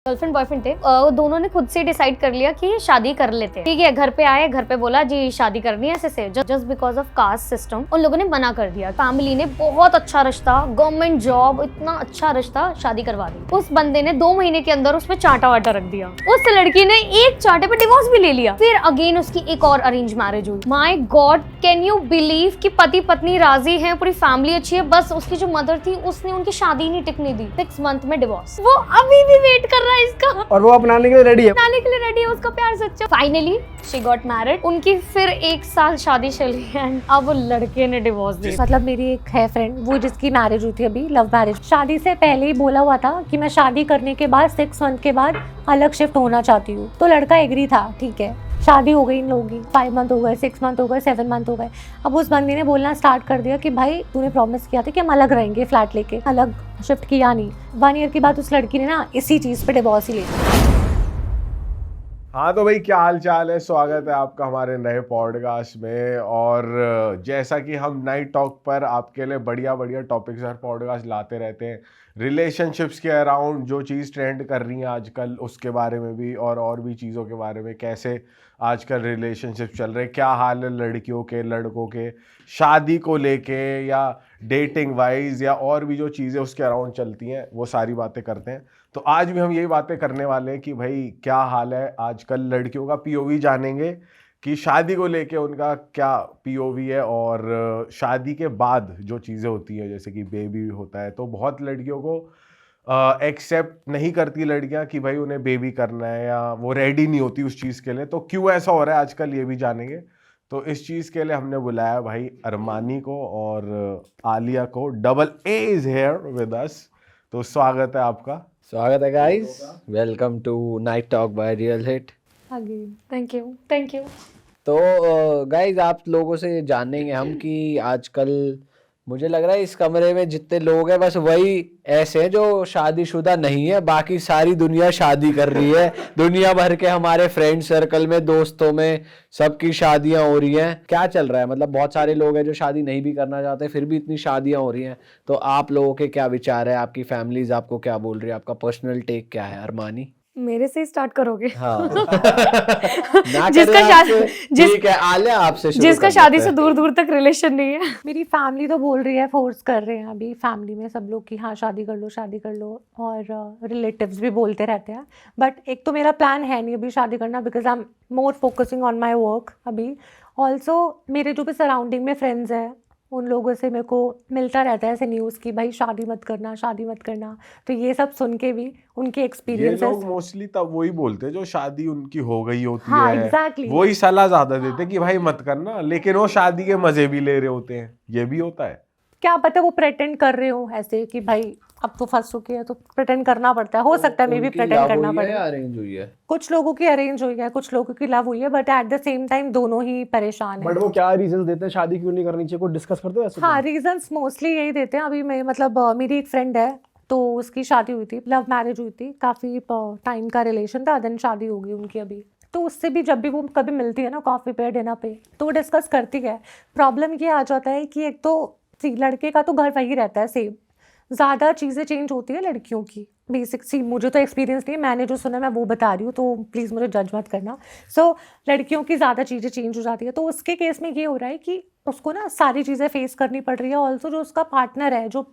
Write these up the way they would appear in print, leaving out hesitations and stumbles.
Girlfriend boyfriend थे, वो दोनों ने खुद से डिसाइड कर लिया कि शादी कर लेते हैं। ठीक है, घर पे आए, घर पे बोला जी शादी करनी है ऐसे से, just because of caste system उन लोगों ने मना कर दिया। फैमिली ने बहुत अच्छा रिश्ता, गवर्नमेंट जॉब, इतना अच्छा रिश्ता, शादी करवा दी। उस बंदे ने 2 महीने के अंदर उसमें चाटा वाटा रख दिया। उस लड़की ने एक चाटे पे डिवोर्स भी ले लिया। फिर अगेन उसकी एक और अरेंज मैरिज हुई। My God, can you believe कि पति पत्नी राजी हैं, पूरी फैमिली अच्छी है, बस उसकी जो मदर थी उसने उनकी शादी नहीं टिकने दी। 6 मंथ में डिवोर्स। वो अभी भी वेट कर रहा है इसका, और वो अपनाने के लिए रेडी है, अपनाने के लिए रेडी है। उसका प्यार सच्चा। Finally she got married. उनकी फिर 1 साल शादी चली एंड अब वो लड़के ने डिवोर्स दिया। मतलब मेरी एक है फ्रेंड, वो जिसकी मैरिज हुई थी अभी, लव मैरिज। शादी से पहले ही बोला हुआ था कि मैं शादी करने के बाद 6 मंथ के बाद अलग शिफ्ट होना चाहती हूँ। तो लड़का एग्री था, ठीक है। शादी हो गई इन लोगों की, 5 मंथ हो गए, 6 मंथ हो गए, 7 मंथ हो गए। अब उस बंदी ने बोलना स्टार्ट कर दिया कि भाई तूने प्रॉमिस किया था कि हम अलग रहेंगे, फ्लैट लेके। अलग शिफ्ट किया नहीं। 1 ईयर के बाद उस लड़की ने ना इसी चीज़ पे डिवोर्स ही ले लिया। हाँ तो भाई क्या हाल चाल है, स्वागत है आपका हमारे नए पॉडकास्ट में। और जैसा कि हम नाइट टॉक पर आपके लिए बढ़िया बढ़िया टॉपिक्स हर पॉडकास्ट लाते रहते हैं, रिलेशनशिप्स के अराउंड जो चीज़ ट्रेंड कर रही है आजकल उसके बारे में भी, और भी चीज़ों के बारे में, कैसे आजकल रिलेशनशिप चल रहे, क्या हाल है लड़कियों के लड़कों के शादी को लेके, या डेटिंग वाइज, या और भी जो चीज़ें उसके अराउंड चलती हैं, वो सारी बातें करते हैं। तो आज भी हम यही बातें करने वाले हैं कि भाई क्या हाल है आजकल लड़कियों का, पीओवी जानेंगे कि शादी को लेके उनका क्या पीओवी है, और शादी के बाद जो चीज़ें होती हैं जैसे कि बेबी होता है, तो बहुत लड़कियों को एक्सेप्ट नहीं करती लड़कियां कि भाई उन्हें बेबी करना है, या वो रेडी नहीं होती उस चीज़ के लिए। तो क्यों ऐसा हो रहा है आजकल, ये भी जानेंगे। तो इस चीज़ के लिए हमने बुलाया भाई अरमानी को और आलिया को। Double A is here with us, तो स्वागत है आपका। स्वागत है guys, welcome to night talk by real hit. Thank you. तो गाइस आप लोगों से जानेंगे हम कि आजकल मुझे लग रहा है इस कमरे में जितने लोग हैं बस वही ऐसे हैं जो शादीशुदा नहीं है, बाकी सारी दुनिया शादी कर रही है। दुनिया भर के हमारे फ्रेंड सर्कल में, दोस्तों में, सबकी शादियां हो रही हैं। क्या चल रहा है, मतलब बहुत सारे लोग हैं जो शादी नहीं भी करना चाहते, फिर भी इतनी शादियां हो रही हैं। तो आप लोगों के क्या विचार है, आपकी फैमिलीज आपको क्या बोल रही है, आपका पर्सनल टेक क्या है अरमानी? मेरे से ही स्टार्ट करोगे? हाँ। जिसका शादी से दूर दूर तक रिलेशन नहीं है। मेरी फैमिली तो बोल रही है, फोर्स कर रहे हैं अभी फैमिली में सब लोग कि हाँ शादी कर लो शादी कर लो, और रिलेटिव्स भी बोलते रहते हैं। बट एक तो मेरा प्लान है नहीं अभी शादी करना, because I am more focusing on my work अभी। ऑल्सो मेरे जो भी सराउंडिंग में फ्रेंड्स हैं उन लोगों से मेरे को मिलता रहता है ऐसे न्यूज़ कि भाई शादी मत करना, शादी मत करना। तो ये सब सुन के भी उनके एक्सपीरियंसेस, ये लोग मोस्टली तब वही बोलते हैं जो शादी उनकी हो गई होती हाँ, है। exactly. वही सलाह ज्यादा देते हैं कि भाई मत करना, लेकिन वो शादी के मजे भी ले रहे होते हैं। ये भी होता है, क्या पता वो प्रेटेंड कर रहे हो ऐसे कि भाई अब तो फंस चुके हैं तो प्रेटेंड करना पड़ता है। हो सकता है मे बी प्रेटेंड करना पड़े। अरेंज हुई है, कुछ लोगों की अरेंज हुई है, कुछ लोगों की लव हुई है, but at the same time दोनों ही परेशान हैं। बट वो क्या रीजंस देते हैं शादी क्यों नहीं करनी चाहिए, कुछ डिस्कस करते हो ऐसे? हाँ, रीजंस मोस्टली यही देते हैं। अभी मैं मतलब मेरी एक फ्रेंड है, तो उसकी शादी हुई थी, लव मैरिज हुई थी, काफ़ी टाइम का रिलेशन था, देन शादी हो गई उनकी अभी। तो उससे भी जब भी वो कभी मिलती है ना कॉफ़ी पे, डिनर पे, तो वो डिस्कस करती है। प्रॉब्लम ये आ जाता है कि एक तो लड़के का तो घर वही रहता है सेम, ज़्यादा चीज़ें चेंज होती है लड़कियों की। बेसिक सी मुझे तो एक्सपीरियंस नहीं है, मैंने जो सुना मैं वो बता रही हूँ, तो प्लीज़ मुझे जज मत करना। सो लड़कियों की ज़्यादा चीज़ें चेंज हो जाती है। तो उसके केस में ये हो रहा है कि उसको ना सारी चीज़ें फेस करनी पड़ रही है। ऑल्सो जो उसका पार्टनर है, जो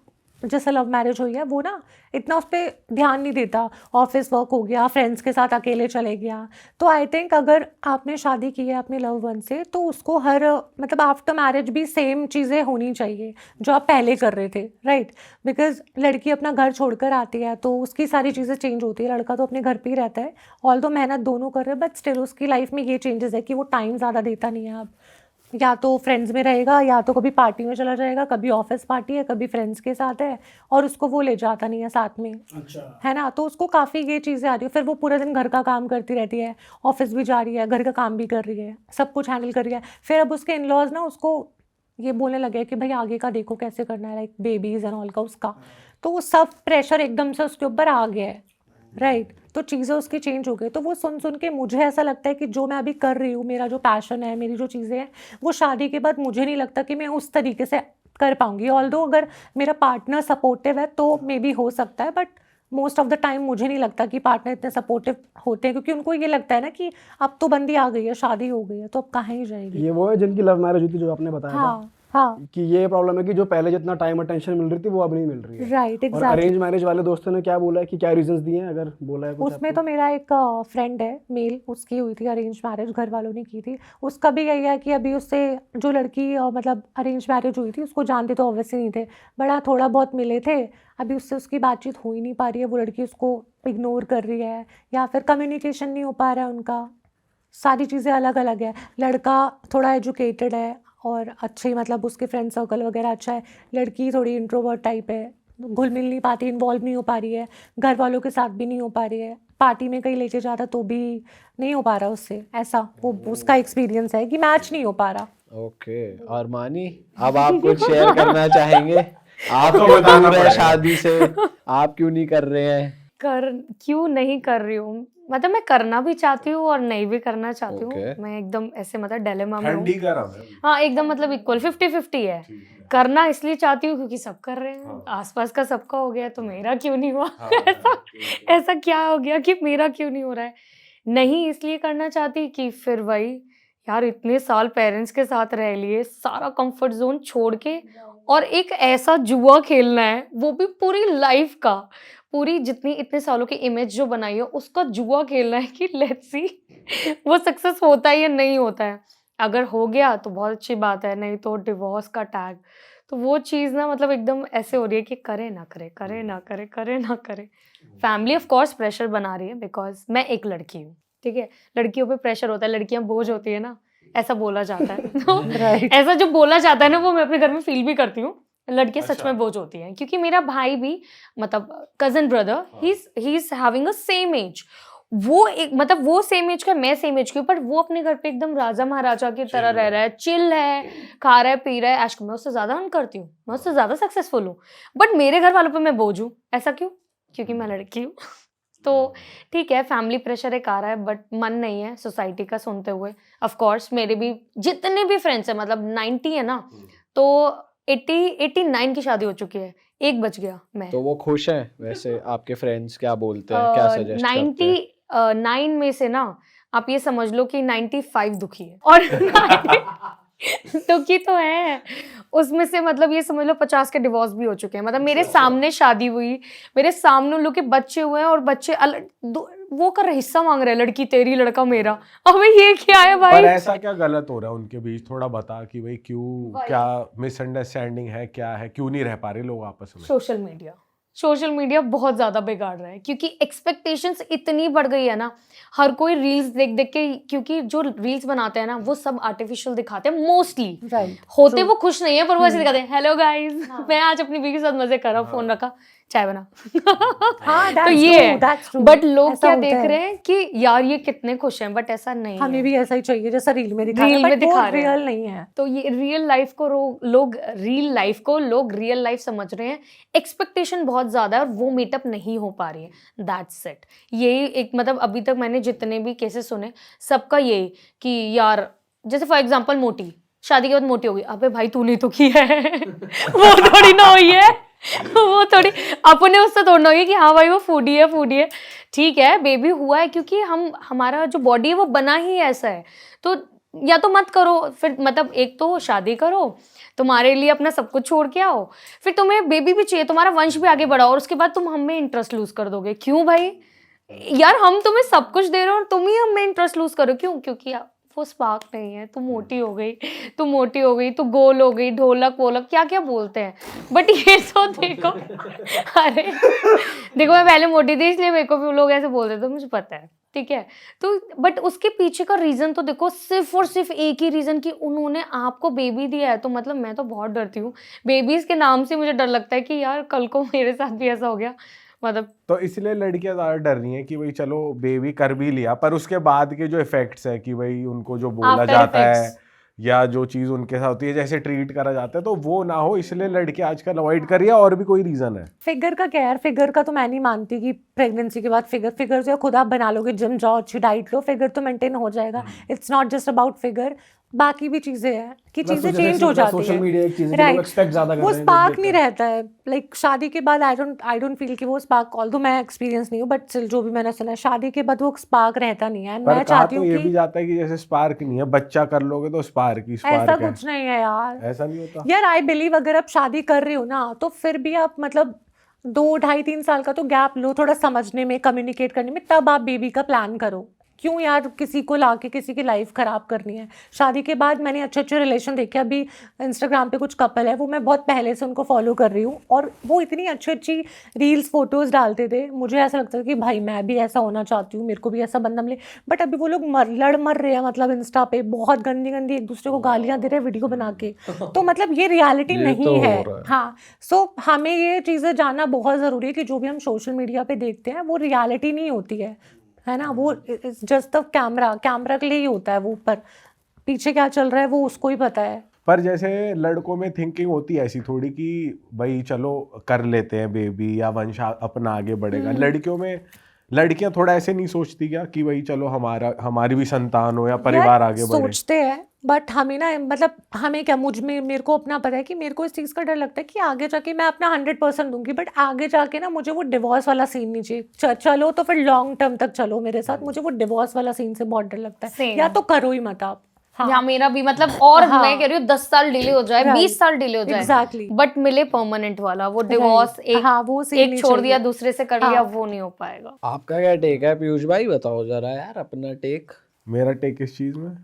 जैसे लव मैरिज हुई है, वो ना इतना उस पर ध्यान नहीं देता। ऑफिस वर्क हो गया, फ्रेंड्स के साथ अकेले चले गया। तो आई थिंक अगर आपने शादी की है अपने लव वन से, तो उसको हर मतलब आफ्टर मैरिज भी सेम चीज़ें होनी चाहिए जो आप पहले कर रहे थे, राइट? बिकॉज लड़की अपना घर छोड़कर आती है तो उसकी सारी चीज़ें चेंज होती है। लड़का तो अपने घर पर ही रहता है, ऑल्दो मेहनत दोनों कर रहे हैं, बट स्टिल उसकी लाइफ में ये चेंजेस है कि वो टाइम ज़्यादा देता नहीं है। अब या तो फ्रेंड्स में रहेगा, या तो कभी पार्टी में चला जाएगा, कभी ऑफिस पार्टी है, कभी फ्रेंड्स के साथ है, और उसको वो ले जाता नहीं है साथ में। अच्छा, है ना? तो उसको काफ़ी ये चीज़ें आ रही है। फिर वो पूरा दिन घर का काम करती रहती है, ऑफिस भी जा रही है, घर का काम भी कर रही है, सब कुछ हैंडल कर रही है। फिर अब उसके इन लॉज ना उसको ये बोलने लगे कि भाई आगे का देखो कैसे करना है, लाइक बेबीज़ एंड ऑल का उसका। तो वो सब प्रेशर एकदम से उसके ऊपर आ गया है, राइट? तो चीज़ें उसकी चेंज हो गई। तो वो सुन सुन के मुझे ऐसा लगता है कि जो मैं अभी कर रही हूँ, मेरा जो पैशन है, मेरी जो चीज़ें हैं, वो शादी के बाद मुझे नहीं लगता कि मैं उस तरीके से कर पाऊँगी। ऑल्दो अगर मेरा पार्टनर सपोर्टिव है तो मे बी हो सकता है, but most of the time मुझे नहीं लगता कि पार्टनर इतने सपोर्टिव होते हैं, क्योंकि उनको ये लगता है ना कि अब तो बंदी आ गई है, शादी हो गई है, तो अब कहाँ ही जाएगी। ये वो है जिनकी लव मैरिज हुई थी, जो आपने बताया था हाँ हाँ, कि ये प्रॉब्लम है कि जो पहले जितना टाइम अटेंशन मिल रही थी वो अब नहीं मिल रही है। राइट, और एग्जैक्टली। अरेंज मैरिज वाले दोस्तों ने क्या बोला है कि क्या रीजंस दिए हैं, अगर बोला है कुछ उसमें आपको? तो मेरा एक फ्रेंड है मेल, उसकी हुई थी अरेंज मैरिज, घर वालों ने की थी। उसका भी यही है कि अभी उससे जो लड़की मतलब अरेंज मैरिज हुई थी, उसको जानते तो ऑब्वियसली नहीं थे, बड़ा थोड़ा बहुत मिले थे, अभी उससे उसकी बातचीत हो ही नहीं पा रही है, वो लड़की उसको इग्नोर कर रही है, या फिर कम्युनिकेशन नहीं हो पा रहा है उनका, सारी चीज़ें अलग अलग है। लड़का थोड़ा एजुकेटेड है और अच्छे मतलब उसके फ्रेंड सर्कल वगैरह अच्छा है, लड़की थोड़ी इंट्रोवर्ट टाइप है, घुल मिल नहीं पाती, इन्वॉल्व नहीं हो पा रही है, घर वालों के साथ भी नहीं हो पा रही है, पार्टी में कहीं लेके जाता तो भी नहीं हो पा रहा उससे, ऐसा वो उसका एक्सपीरियंस है कि मैच नहीं हो पा रहा। ओके, और मानी अब आप कुछ शेयर करना चाहेंगे? आप तो क्यों बताना दूर है पड़ेगा। शादी से, आप क्यों नहीं कर रहे हैं? क्यों नहीं कर रही हूँ, मतलब मैं करना भी चाहती हूँ और नहीं भी करना चाहती हूँ। Okay. मैं एकदम ऐसे मतलब डिलेमा में हूँ। ठंडी गर्म है। हाँ एकदम मतलब इक्वल 50-50 है। ठीक है। करना इसलिए चाहती हूँ क्योंकि सब कर रहे हैं, हाँ। आसपास का सबका हो गया तो मेरा क्यों नहीं हुआ। हाँ, ऐसा क्या हो गया कि मेरा क्यों नहीं हो रहा है। नहीं इसलिए करना चाहती कि फिर वही यार इतने साल पेरेंट्स के साथ रह लिए, सारा कंफर्ट जोन छोड़ के और एक ऐसा जुआ खेलना है, वो भी पूरी लाइफ का, पूरी जितनी इतने सालों की इमेज जो बनाई है उसका जुआ खेलना है कि लेट्स सी वो सक्सेस होता है या नहीं होता है। अगर हो गया तो बहुत अच्छी बात है, नहीं तो डिवोर्स का टैग। तो वो चीज़ ना मतलब एकदम ऐसे हो रही है कि करे ना करे, करे ना करे, करे ना करे। फैमिली ऑफ कोर्स प्रेशर बना रही है बिकॉज मैं एक लड़की हूँ, ठीक है, लड़कियों पे प्रेशर होता है, लड़कियां बोझ होती है ना, ऐसा बोला जाता है। तो Right. ऐसा जो बोला जाता है ना वो मैं अपने घर में फील भी करती हूँ, लड़कियां सच अच्छा। में बोझ होती हैं, क्योंकि मेरा भाई भी मतलब कजन ब्रदर ही is having a same age, वो एक मतलब वो सेम एज का, मैं सेम एज की हूँ, पर वो अपने घर पे एकदम राजा महाराजा की तरह रह रहा है, चिल है, खा रहा है पी रहा है, ऐश मैं उससे ज्यादा अर्न करती हूँ, मैं उससे ज्यादा सक्सेसफुल हूँ, बट मेरे घर वालों पे मैं बोझ हूँ। ऐसा क्यों? क्योंकि मैं लड़की हूँ। तो ठीक है फैमिली प्रेशर एक आ रहा है, बट मन नहीं है सोसाइटी का सुनते हुए। ऑफ कोर्स मेरे भी जितने भी फ्रेंड्स हैं, मतलब 90 है ना, तो 89 की शादी हो चुकी है, 1 बच गया मैं। तो वो खुश हैं वैसे? आपके फ्रेंड्स क्या बोलते हैं, क्या सजेस्ट करते हैं? 99 में से ना आप ये समझ लो कि 95 दुखी है और 90 दुखी तो है, उसमें से मतलब ये समझ लो 50 के डिवोर्स भी हो चुके हैं। मतलब मेरे सामने शादी हुई, मेरे सामने उन लोग के बच्चे हुए हैं और बच्चे वो कर हिस्सा मांग रहे हैं, लड़की तेरी लड़का मेरा। अबे ये क्या है पर भाई? ऐसा क्या गलत हो रहा है उनके बीच, थोड़ा बता कि भाई क्यों, क्या मिसअंडरस्टैंडिंग है, क्या है, क्यों नहीं रह पा रहे लोग आपस में? सोशल मीडिया बहुत ज्यादा बिगाड़ रहा है, क्योंकि एक्सपेक्टेशंस इतनी बढ़ गई है ना, हर कोई रील्स देख देख के, क्योंकि जो रील्स बनाते हैं ना वो सब आर्टिफिशियल दिखाते हैं मोस्टली, राइट, होते वो खुश नहीं है पर वो ऐसे दिखाते हैं, हेलो गाइस मैं आज अपनी बीवी के साथ मजे कर रहा हूँ, फोन रखा, चाय बना। हाँ, तो that's ये true, है, that's true. बट लोग ऐसा क्या होता देख है। रहे हैं कि यार ये कितने खुश हैं, बट ऐसा नहीं हमें है। भी ऐसा ही चाहिए जैसा रील में दिखा रहे रील हैं, में but वो दिखा रहे हैं। रियल नहीं है। तो ये रियल लाइफ को लोग रियल लाइफ समझ रहे हैं, एक्सपेक्टेशन बहुत ज्यादा है और वो मीटअप नहीं हो पा रही है, दैट्स इट। यही एक मतलब अभी तक मैंने जितने भी केसेस सुने सबका यही कि यार जैसे फॉर एग्जांपल मोटी, शादी के बाद मोटी हो गई, अबे भाई तूने तो की है वो थोड़ी ना हुई है, वो थोड़ी अपने उससे थोड़ी ना हुई कि हाँ भाई वो फूडी है, ठीक है बेबी हुआ है, क्योंकि हमारा जो बॉडी है वो बना ही ऐसा है। तो या तो मत करो फिर, मतलब एक तो शादी करो, तुम्हारे लिए अपना सब कुछ छोड़ के आओ, फिर तुम्हें बेबी भी चाहिए, तुम्हारा वंश भी आगे बढ़ाओ, और उसके बाद तुम हम में इंटरेस्ट लूज कर दोगे। क्यों भाई? यार हम तुम्हें सब कुछ दे रहे हो और तुम ही हम में इंटरेस्ट लूज करो, क्यों? क्योंकि वो स्पार्क नहीं है, तू मोटी हो गई, तू गोल हो गई, ढोलक वोलक क्या क्या बोलते हैं, बट ये तो देखो अरे देखो मैं पहले मोटी थी इसलिए मेरे को भी लोग ऐसे बोलते थे, मुझे पता है, ठीक है। तो बट उसके पीछे का रीजन तो देखो, सिर्फ और सिर्फ एक ही रीजन कि उन्होंने आपको बेबी दिया है। तो मतलब मैं तो बहुत डरती हूँ बेबीज के नाम से, मुझे डर लगता है कि यार कल को मेरे साथ भी ऐसा हो गया, मतलब। तो इसलिए लड़कियां ज्यादा डर रही हैं कि भाई चलो बेबी कर भी लिया, पर उसके बाद के जो इफेक्ट्स है कि भाई उनको जो बोला After जाता है effects. या जो चीज उनके साथ होती है, जैसे ट्रीट करा जाता है, तो वो ना हो, इसलिए लड़कियां आजकल अवॉइड कर रही है। और भी कोई रीजन है? फिगर का क्या यार, फिगर का तो मैं नहीं मानती कि प्रेगनेंसी के बाद फिगर जो खुद आप बना लोगे, जिम जाओ, अच्छी डाइट लो, फिगर तो मेंटेन हो जाएगा। It's not just about figure, बाकी भी चीजें हैं कि Plus चीजें तो जैसे चेंज हो जाती सोशल है, मीडिया एक चीज है जो Right. लोग एक्सपेक्ट ज्यादा कर वो रहे हैं, स्पार्क देखते नहीं हैं। रहता है। लाइक शादी के बाद आई डोंट फील कि वो स्पार्क, ऑल्दो मैं एक्सपीरियंस नहीं हूँ, बट स्टिल जो भी मैंने सुना है, शादी के बाद वो स्पार्क रहता नहीं है। And पर मैं कहा चाहती तो हूँ ये भी कि जाता है कि जैसे स्पार्क नहीं है, बच्चा कर लोगे तो स्पार्क ही ऐसा स्पार्क है। कुछ नहीं है यार। ऐसा नहीं होता। यार आई बिलीव अगर आप शादी कर रही हो ना, तो फिर भी आप मतलब 2 ढाई 3 साल का तो गैप लो, थोड़ा समझने में, कम्युनिकेट करने में, तब आप बेबी का प्लान करो। क्यों यार किसी को लाके किसी की लाइफ खराब करनी है। शादी के बाद मैंने अच्छे अच्छे रिलेशन देखे, अभी इंस्टाग्राम पे कुछ कपल है, वो मैं बहुत पहले से उनको फॉलो कर रही हूँ, और वो इतनी अच्छी अच्छी रील्स फोटोज डालते थे, मुझे ऐसा लगता था कि भाई मैं भी ऐसा होना चाहती हूँ, मेरे को भी ऐसा बंदा मिले। बट अभी वो लोग लड़ मर रहे हैं, मतलब इंस्टा पे बहुत गंदी गंदी एक दूसरे को गालियां दे रहे हैं वीडियो बना के। तो मतलब ये रियलिटी ये नहीं तो हो है। रहा है। हाँ, सो हमें ये चीज़ें जानना बहुत ज़रूरी है कि जो भी हम सोशल मीडिया पे देखते हैं वो रियलिटी नहीं होती है ना। वो जस्ट द कैमरा के लिए ही होता है, वो ऊपर पीछे क्या चल रहा है वो उसको ही पता है। पर जैसे लड़कों में थिंकिंग होती है ऐसी थोड़ी कि भाई चलो कर लेते हैं बेबी या वंश अपना आगे बढ़ेगा। लड़कियों में लड़कियां थोड़ा ऐसे नहीं सोचती क्या कि भाई चलो हमारी भी संतान हो या परिवार आगे बढ़े। सोचते हैं, बट हमें ना मतलब हमें क्या, मेरे को अपना पता है कि मेरे को इस चीज़ का डर लगता है कि आगे जाके मैं अपना 100% दूंगी, बट आगे जाके ना मुझे वो डिवोर्स वाला सीन नहीं चाहिए। चलो तो फिर लॉन्ग टर्म तक चलो मेरे साथ, मुझे वो डिवोर्स वाला सीन से बहुत डर लगता है। Same. या तो करो ही मत आप। हाँ, यहाँ मेरा भी मतलब, और हाँ। मैं कह रही हूँ 10 साल डिले हो जाए, Right. 20 साल डिले हो जाए, Exactly. बट मिले परमानेंट वाला। वो डिवोर्स एक हाँ, वो scene एक नहीं छोड़ दिया चाहिए। दूसरे से कर हाँ। लिया, वो नहीं हो पाएगा। आपका क्या टेक है पीयूष भाई, बताओ जरा यार अपना टेक। मेरा टेक इस चीज में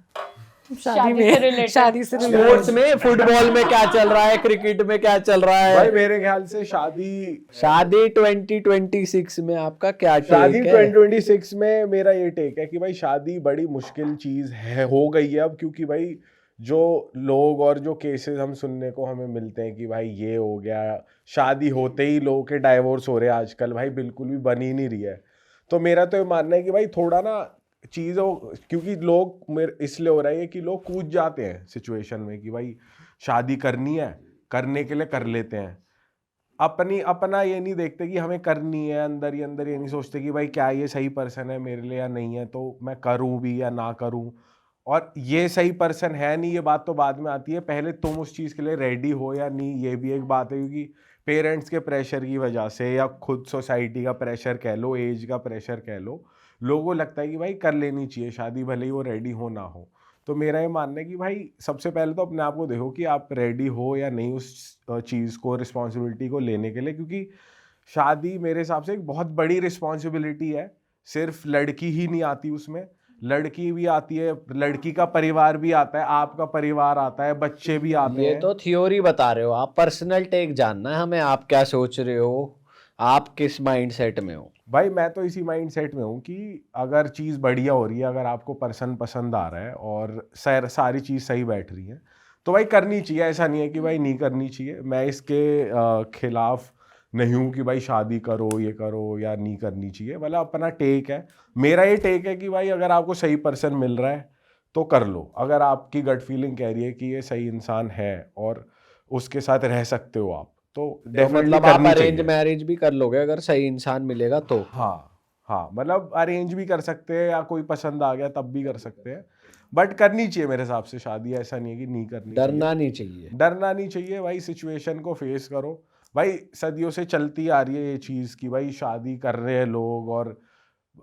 शादी से में, related। शादी से related। स्पोर्ट्स में, फुटबॉल में क्या चल रहा है, क्रिकेट में क्या चल रहा भाई है, मेरे ख्याल से शादी 2026 में आपका क्या शादी टेक है? 2026 में मेरा ये टेक है कि भाई शादी बड़ी मुश्किल चीज है, हो गई है अब। क्योंकि भाई जो लोग और जो केसेस हम सुनने को हमें मिलते हैं कि भाई ये हो गया, शादी होते ही लोगों के डाइवोर्स हो रहे हैं आजकल, भाई बिल्कुल भी बन ही नहीं रही है। तो मेरा तो ये मानना है कि भाई थोड़ा ना चीज़ों, क्योंकि लोग मेरे इसलिए हो रहा है कि लोग कूद जाते हैं सिचुएशन में कि भाई शादी करनी है, करने के लिए कर लेते हैं, अपना ये नहीं देखते कि हमें करनी है, अंदर ही अंदर ये नहीं सोचते कि भाई क्या ये सही पर्सन है मेरे लिए या नहीं है, तो मैं करूं भी या ना करूं। और ये सही पर्सन है नहीं, ये बात तो बाद में आती है, पहले तुम उस चीज़ के लिए रेडी हो या नहीं, ये भी एक बात है। क्योंकि पेरेंट्स के प्रेशर की वजह से या खुद सोसाइटी का प्रेशर कह लो, एज का प्रेशर कह लो, लोगों को लगता है कि भाई कर लेनी चाहिए शादी, भले ही वो रेडी हो ना हो। तो मेरा ये मानना है कि भाई सबसे पहले तो अपने आप को देखो कि आप रेडी हो या नहीं उस चीज़ को, रिस्पॉन्सिबिलिटी को लेने के लिए। क्योंकि शादी मेरे हिसाब से एक बहुत बड़ी रिस्पॉन्सिबिलिटी है, सिर्फ लड़की ही नहीं आती उसमें, लड़की भी आती है, लड़की का परिवार भी आता है, आपका परिवार आता है, बच्चे भी आते ये हैं। तो थ्योरी बता रहे हो आप, पर्सनल टेक जानना है हमें, आप क्या सोच रहे हो, आप किस माइंडसेट में हो? भाई मैं तो इसी माइंड सेट में हूँ कि अगर चीज़ बढ़िया हो रही है, अगर आपको पर्सन पसंद आ रहा है और सारी चीज़ सही बैठ रही है, तो भाई करनी चाहिए। ऐसा नहीं है कि भाई नहीं करनी चाहिए, मैं इसके खिलाफ नहीं हूँ कि भाई शादी करो, ये करो या नहीं करनी चाहिए, मतलब अपना टेक है। मेरा ये टेक है कि भाई अगर आपको सही पर्सन मिल रहा है तो कर लो, अगर आपकी गट फीलिंग कह रही है कि ये सही इंसान है और उसके साथ रह सकते हो आप, तो डेफिनेटली मतलब आप करनी अरेंज चाहिए। मैरिज भी कर लोगे अगर सही इंसान मिलेगा तो? हाँ, मतलब अरेंज भी कर सकते हैं या कोई पसंद आ गया तब भी कर सकते हैं, बट करनी चाहिए मेरे हिसाब से शादी। ऐसा नहीं है कि नहीं करनी चाहिए, डरना नहीं चाहिए। डरना नहीं चाहिए भाई, सिचुएशन को फेस करो। भाई सदियों से चलती आ रही है ये चीज़ कि भाई शादी कर रहे हैं लोग और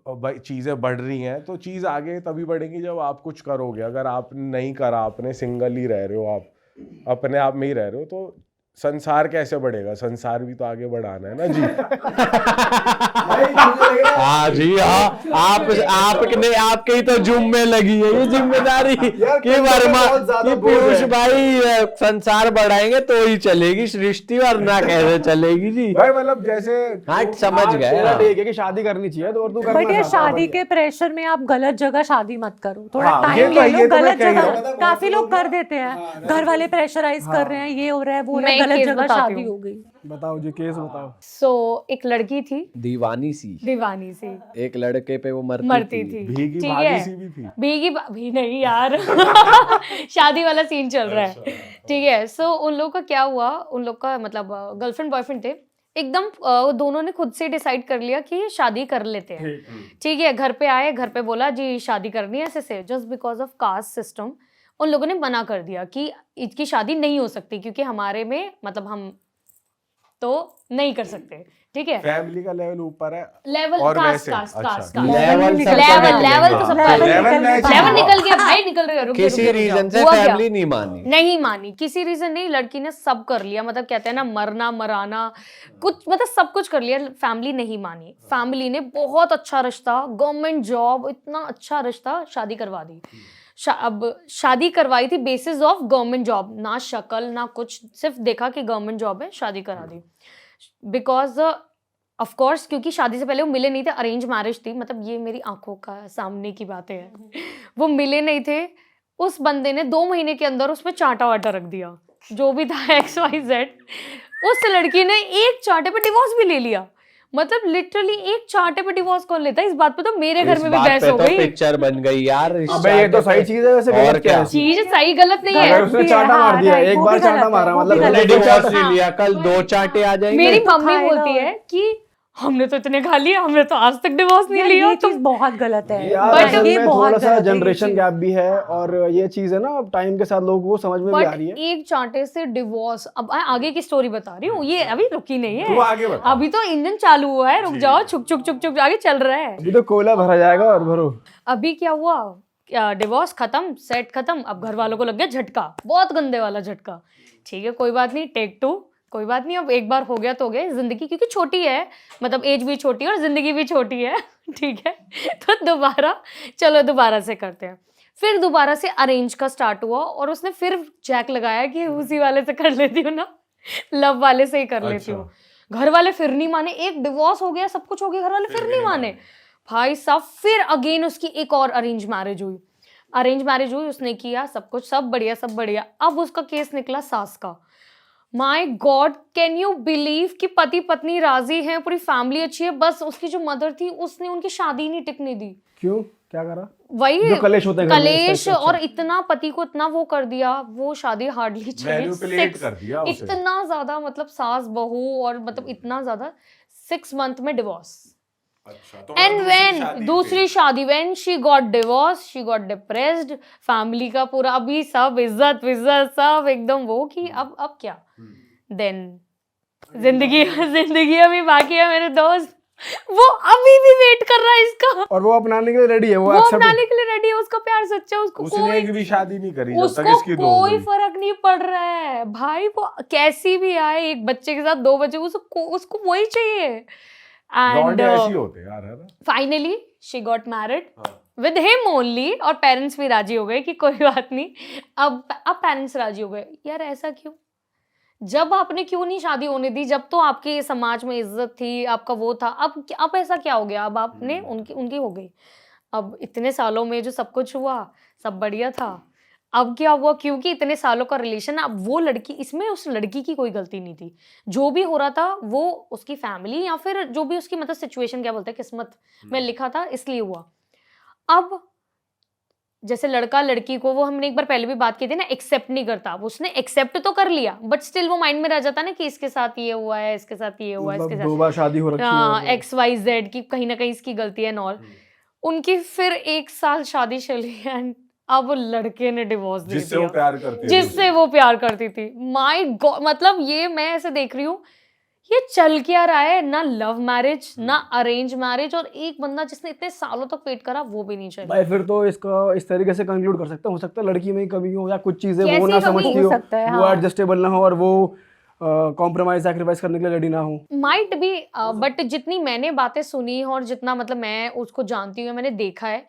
भाई चीज़ें बढ़ रही हैं, तो चीज़ आगे तभी बढ़ेगी जब आप कुछ करोगे। अगर आप नहीं करा, आपने सिंगल ही रह रहे हो, आप अपने आप में ही रह रहे हो, तो संसार कैसे बढ़ेगा? संसार भी तो आगे बढ़ाना है ना जी। हाँ जी हाँ, आपके ही तो जुम्मे लगी है ये जिम्मेदारी कि वर्मा कि पीयूष भाई संसार बढ़ाएंगे तो ही चलेगी सृष्टि, वरना कैसे चलेगी जी। भाई मतलब जैसे हाँ समझ गए। तेरा हाँ। टेक है कि शादी करनी चाहिए, तो और तू करना बट ये चाहता है, शादी के प्रेशर में आप गलत जगह शादी मत करो, थोड़ा हाँ, टाइम ये ले तो लो। मैं गलत कह रही जगह हूँ। काफी लोग कर देते हैं, घर वाले प्रेशराइज कर रहे हैं, ये हो रहा है, वो हो रहा है, मैं एक गलत केस जगह बताती शादी हूँ। हो गई। बताओ जी, केस बताओ। सो एक लड़की थी, दीवानी सी, दीवानी सी, एक लड़के पे वो मरती थी। भीगी ठीक भागी है, सी भी थी। भी नहीं यार शादी वाला सीन चल रहा है, ठीक है। सो उन लोग का क्या हुआ, उन लोग का मतलब गर्लफ्रेंड बॉयफ्रेंड थे एकदम, दोनों ने खुद से डिसाइड कर लिया कि शादी कर लेते हैं, ठीक है। घर पे आए, घर पे बोला जी शादी करनी है ऐसे से, just because of caste system उन लोगों ने मना कर दिया कि इसकी शादी नहीं हो सकती क्योंकि हमारे में मतलब हम तो नहीं कर सकते, ठीक है। फैमिली का लेवल ऊपर है लेवल और कास्ट वैसे कास्ट अच्छा। कास्ट लेवल सबका लेवल निकलेगा। लेवल तो सबका लेवल लेवल निकल गया। निकल गया भाई, निकल रहे रुक किसी रीजन से हुआ क्या? फैमिली नहीं मानी। नहीं मानी, किसी रीजन नहीं, लड़की ने सब कर लिया, मतलब कहते हैं ना मरना मराना कुछ, मतलब सब कुछ कर लिया, फैमिली नहीं मानी। फैमिली ने बहुत अच्छा रिश्ता, गवर्नमेंट जॉब, इतना अच्छा रिश्ता, शादी करवा दी। अब शादी करवाई थी बेसिस ऑफ गवर्नमेंट जॉब, ना शक्ल ना कुछ, सिर्फ देखा कि गवर्नमेंट जॉब है, शादी करा दी। बिकॉज ऑफ कोर्स क्योंकि शादी से पहले वो मिले नहीं थे, अरेंज मैरिज थी, मतलब ये मेरी आंखों का सामने की बातें हैं। वो मिले नहीं थे, उस बंदे ने 2 महीने के अंदर उसमें चांटा वाटा रख दिया, जो भी था XYZ। उस लड़की ने एक चांटे पे डिवोर्स भी ले लिया, मतलब लिटरली एक चांटे पे डिवोर्स कौन लेता है? इस बात पे तो मेरे घर में भी बहस हो गई। पिक्चर बन गई यार इस अबे ये तो सही चीज है, वैसे और गलत क्या है? चीज सही गलत नहीं अगर है। उसने चांटा मार दिया, एक बार चांटा मारा मतलब तुमने पहले डिवोर्स ले लिया, कल 2 चांटे आ जाएंगे। मेरी तो मम्मी खाएगा बोलती और- है कि हमने तो इतने खा लिया, हमने तो आज तक डिवोर्स नहीं लिया। ये तो चीज बहुत गलत है। यार But असल ये में बहुत थोड़ा सा गलत है, ये जनरेशन चीज। गैप भी है और ये चीज है ना टाइम के साथ लोगों को समझ में भी आ बट रही है। एक चांटे से डिवोर्स, अब आगे की स्टोरी बता रही हूँ, ये अभी रुकी नहीं तू है, आगे बता। अभी तो इंजन चालू हुआ है, रुक जाओ, छुक छुक छुक छुक आगे चल रहा है। अभी तो कोयला भरा जाएगा और भरो। अभी क्या हुआ, डिवोर्स खत्म, सेट खत्म, अब घर वालों को लग गया झटका, बहुत गंदे वाला झटका। ठीक है कोई बात नहीं, टेक 2, कोई बात नहीं, अब एक बार हो गया तो हो गया, जिंदगी क्योंकि छोटी है, मतलब एज भी छोटी है और जिंदगी भी छोटी है। ठीक है, तो दोबारा चलो दोबारा से करते हैं। फिर दोबारा से अरेंज का स्टार्ट हुआ और उसने फिर जैक लगाया कि उसी वाले से कर लेती हूँ ना, लव वाले से ही कर लेती हूँ। घर वाले फिर नहीं माने, एक डिवोर्स हो गया, सब कुछ हो गया, घर वाले फिर नहीं माने भाई साहब। फिर अगेन उसकी एक और अरेंज मैरिज हुई, उसने किया सब कुछ, सब बढ़िया सब बढ़िया। अब उसका केस निकला सास का। My God, can you believe कि पति पत्नी राजी हैं, पूरी फैमिली अच्छी है, बस उसकी जो मदर थी उसने उनकी शादी नहीं टिकने दी। क्यों, क्या करा? वही जो कलेश होते हैं घर में, इस कलेश, टाइप का। और इतना पति को इतना वो कर दिया, वो शादी हार्डली Manipulate कर दिया उसे। इतना ज्यादा, मतलब सास बहू, और मतलब इतना ज्यादा, 6 मंथ में डिवोर्स। अच्छा, तो एंड दूसरी व्हेन शादी दूसरी शादी, when she got divorce, she got depressed, family का पूरा अभी सब इज्जत विज्जत सब एकदम वो कि अब क्या, देन जिंदगी अभी बाकी है मेरे दोस्त। वो अभी भी वेट कर रहा है इसका, और वो अपनाने के लिए रेडी है, वो वो accept- अपनाने के लिए रेडी है, उसका प्यार सच्चा है, उसको उसने एक भी शादी नहीं करी जब तक उसको इसकी 2 कोई हुई। फर्क नहीं पड़ रहा है भाई, वो कैसी भी आए, एक बच्चे के साथ 2 बच्चे, उसको वही चाहिए। एंड लौंडे ऐसे ही होते हैं यार, है ना? Finally she got married with him only, और पेरेंट्स भी राजी हो गए कि कोई बात नहीं। अब पेरेंट्स राजी हो गए, यार ऐसा क्यों, जब आपने क्यों नहीं शादी होने दी, जब तो आपके समाज में इज्जत थी, आपका वो था, अब ऐसा क्या हो गया, अब आपने उनकी हो गई। अब इतने सालों में जो सब कुछ हुआ सब बढ़िया था, अब क्या हुआ, क्योंकि इतने सालों का रिलेशन, अब वो लड़की, इसमें उस लड़की की कोई गलती नहीं थी, जो भी हो रहा था वो उसकी फैमिली या फिर जो भी उसकी मतलब सिचुएशन, क्या बोलते हैं, किस्मत में लिखा था इसलिए हुआ। अब जैसे लड़का लड़की को, वो हमने एक बार पहले भी बात की थी ना, एक्सेप्ट नहीं करता, उसने एक्सेप्ट तो कर लिया बट स्टिल वो माइंड में रह जाता ना कि इसके साथ ये हुआ है, इसके साथ ये हुआ है, मतलब इसके 2 बार शादी हो रखी है साथ और- XYZ की कहीं ना कहीं इसकी गलती है नॉल। उनकी फिर 1 साल शादी चली एंड अब लड़के ने डिवोर्स दे जिससे वो दिया, प्यार करती थी जिससे वो प्यार करती थी। माय गॉड, मतलब ये मैं ऐसे देख रही हूँ, ये चल क्या रहा है, ना लव मैरिज ना अरेंज मैरिज, और एक बंदा जिसने इतने सालों तक वेट करा वो भी नहीं चला। भाई फिर तो इसका इस तरीके से कंक्लूड कर सकते हैं, हो सकता है लड़की में ही कमी हो या कुछ चीजें वो कैसी ना कमी? समझती हो हो, सकता है, वो हाँ। एडजस्टेबल ना हो और वो कॉम्प्रोमाइज सैक्रिफाइस करने के लिए रेडी ना हो। माइट भी, बट जितनी मैंने बातें सुनी और जितना मतलब मैं उसको जानती हूँ, मैंने देखा है,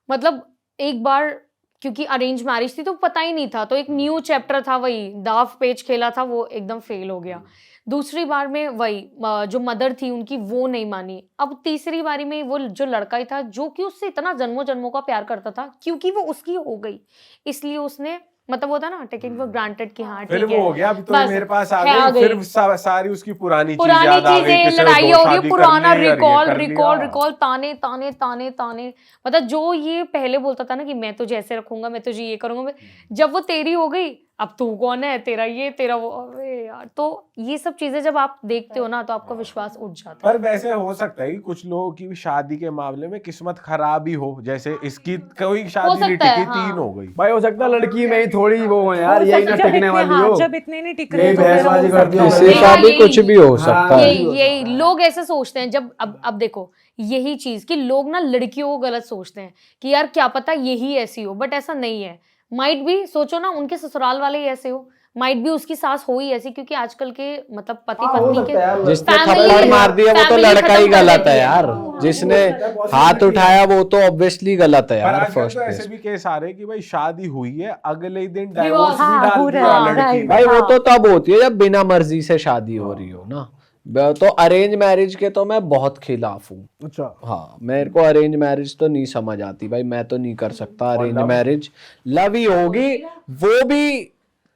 मतलब एक बार क्योंकि अरेंज मैरिज थी तो पता ही नहीं था, तो एक न्यू चैप्टर था, वही दाव पेच खेला था, वो एकदम फेल हो गया। दूसरी बार में वही जो मदर थी उनकी वो नहीं मानी। अब तीसरी बारी में वो जो लड़का ही था जो कि उससे इतना जन्मों जन्मों का प्यार करता था, क्योंकि वो उसकी हो गई इसलिए उसने मतलब वो था ना टेकिंग फॉर ग्रांटेड कि हाँ फिर ठीक वो है, हो गया, अभी तो बस, मेरे पास आ है, आ गई, गई। फिर सारी उसकी पुरानी पुरानी याद आ गई, चीजें, किसी ने लड़ाई दो हो रही है, शादी कर पुराना ली, यार ये रिकॉल कर रिकॉल लिया। रिकॉल, ताने ताने ताने ताने, मतलब जो ये पहले बोलता था ना कि मैं तुझे ऐसे रखूंगा, मैं तुझे ये करूंगा, जब वो तेरी हो गई अब तू कौन है, तेरा ये तेरा वो, अरे यार। तो ये सब चीजें जब आप देखते हो ना तो आपका विश्वास उठ जाता है। पर वैसे हो सकता है कि कुछ लोगों की शादी के मामले में किस्मत खराब ही हो, जैसे इसकी कोई शादी नहीं सकता है, टिकी, हाँ। 3 हो गई। भाई हो सकता है लड़की में ही थोड़ी वो है यार, हो यही सकता ना है, टिकने जब वाली इतने- हो, हाँ, जब इतने नहीं टिक रहे यही तो फिर हो बहसबाजी सकता करती है। हो। किसी हाँ, का भी यही- कुछ भी हो सकता है। यही लोग ऐसे सोचते हैं। जब अब देखो यही चीज कि लोग ना लड़कियों को गलत सोचते हैं कि यार क्या पता यही ऐसी हो, बट ऐसा नहीं है। माइट भी, सोचो ना उनके ससुराल वाले ही ऐसे हो, माइट भी उसकी सास हो ही ऐसी, क्योंकि आजकल के मतलब पति हाँ, हो पत्नी सकता है यार। के जिसने family- थप्पड़ मार दिया वो तो family लड़का ही खत्म कर गलत देती है है। यार, जिसने possibility हाथ है। उठाया वो तो ऑब्वियसली गलत है पर यार आजकल फर्स्ट तो ऐसे प्लेस। भी केस आ रहे हैं कि भाई शादी हुई है, अगले ही दिन Divorce, डाइवोर्स भी हाँ, डाल हो दिया रहा है, लड़की right। ने। भाई वो हाँ। तो तब होती है जब बिना मर्जी से शादी हो रही हो ना। तो अरेंज मैरिज के तो मैं बहुत खिलाफ हूँ। अच्छा हाँ, मेरे को अरेंज मैरिज तो नहीं समझ आती भाई, मैं तो नहीं कर सकता अरेंज love? मैरिज। लव ही होगी वो भी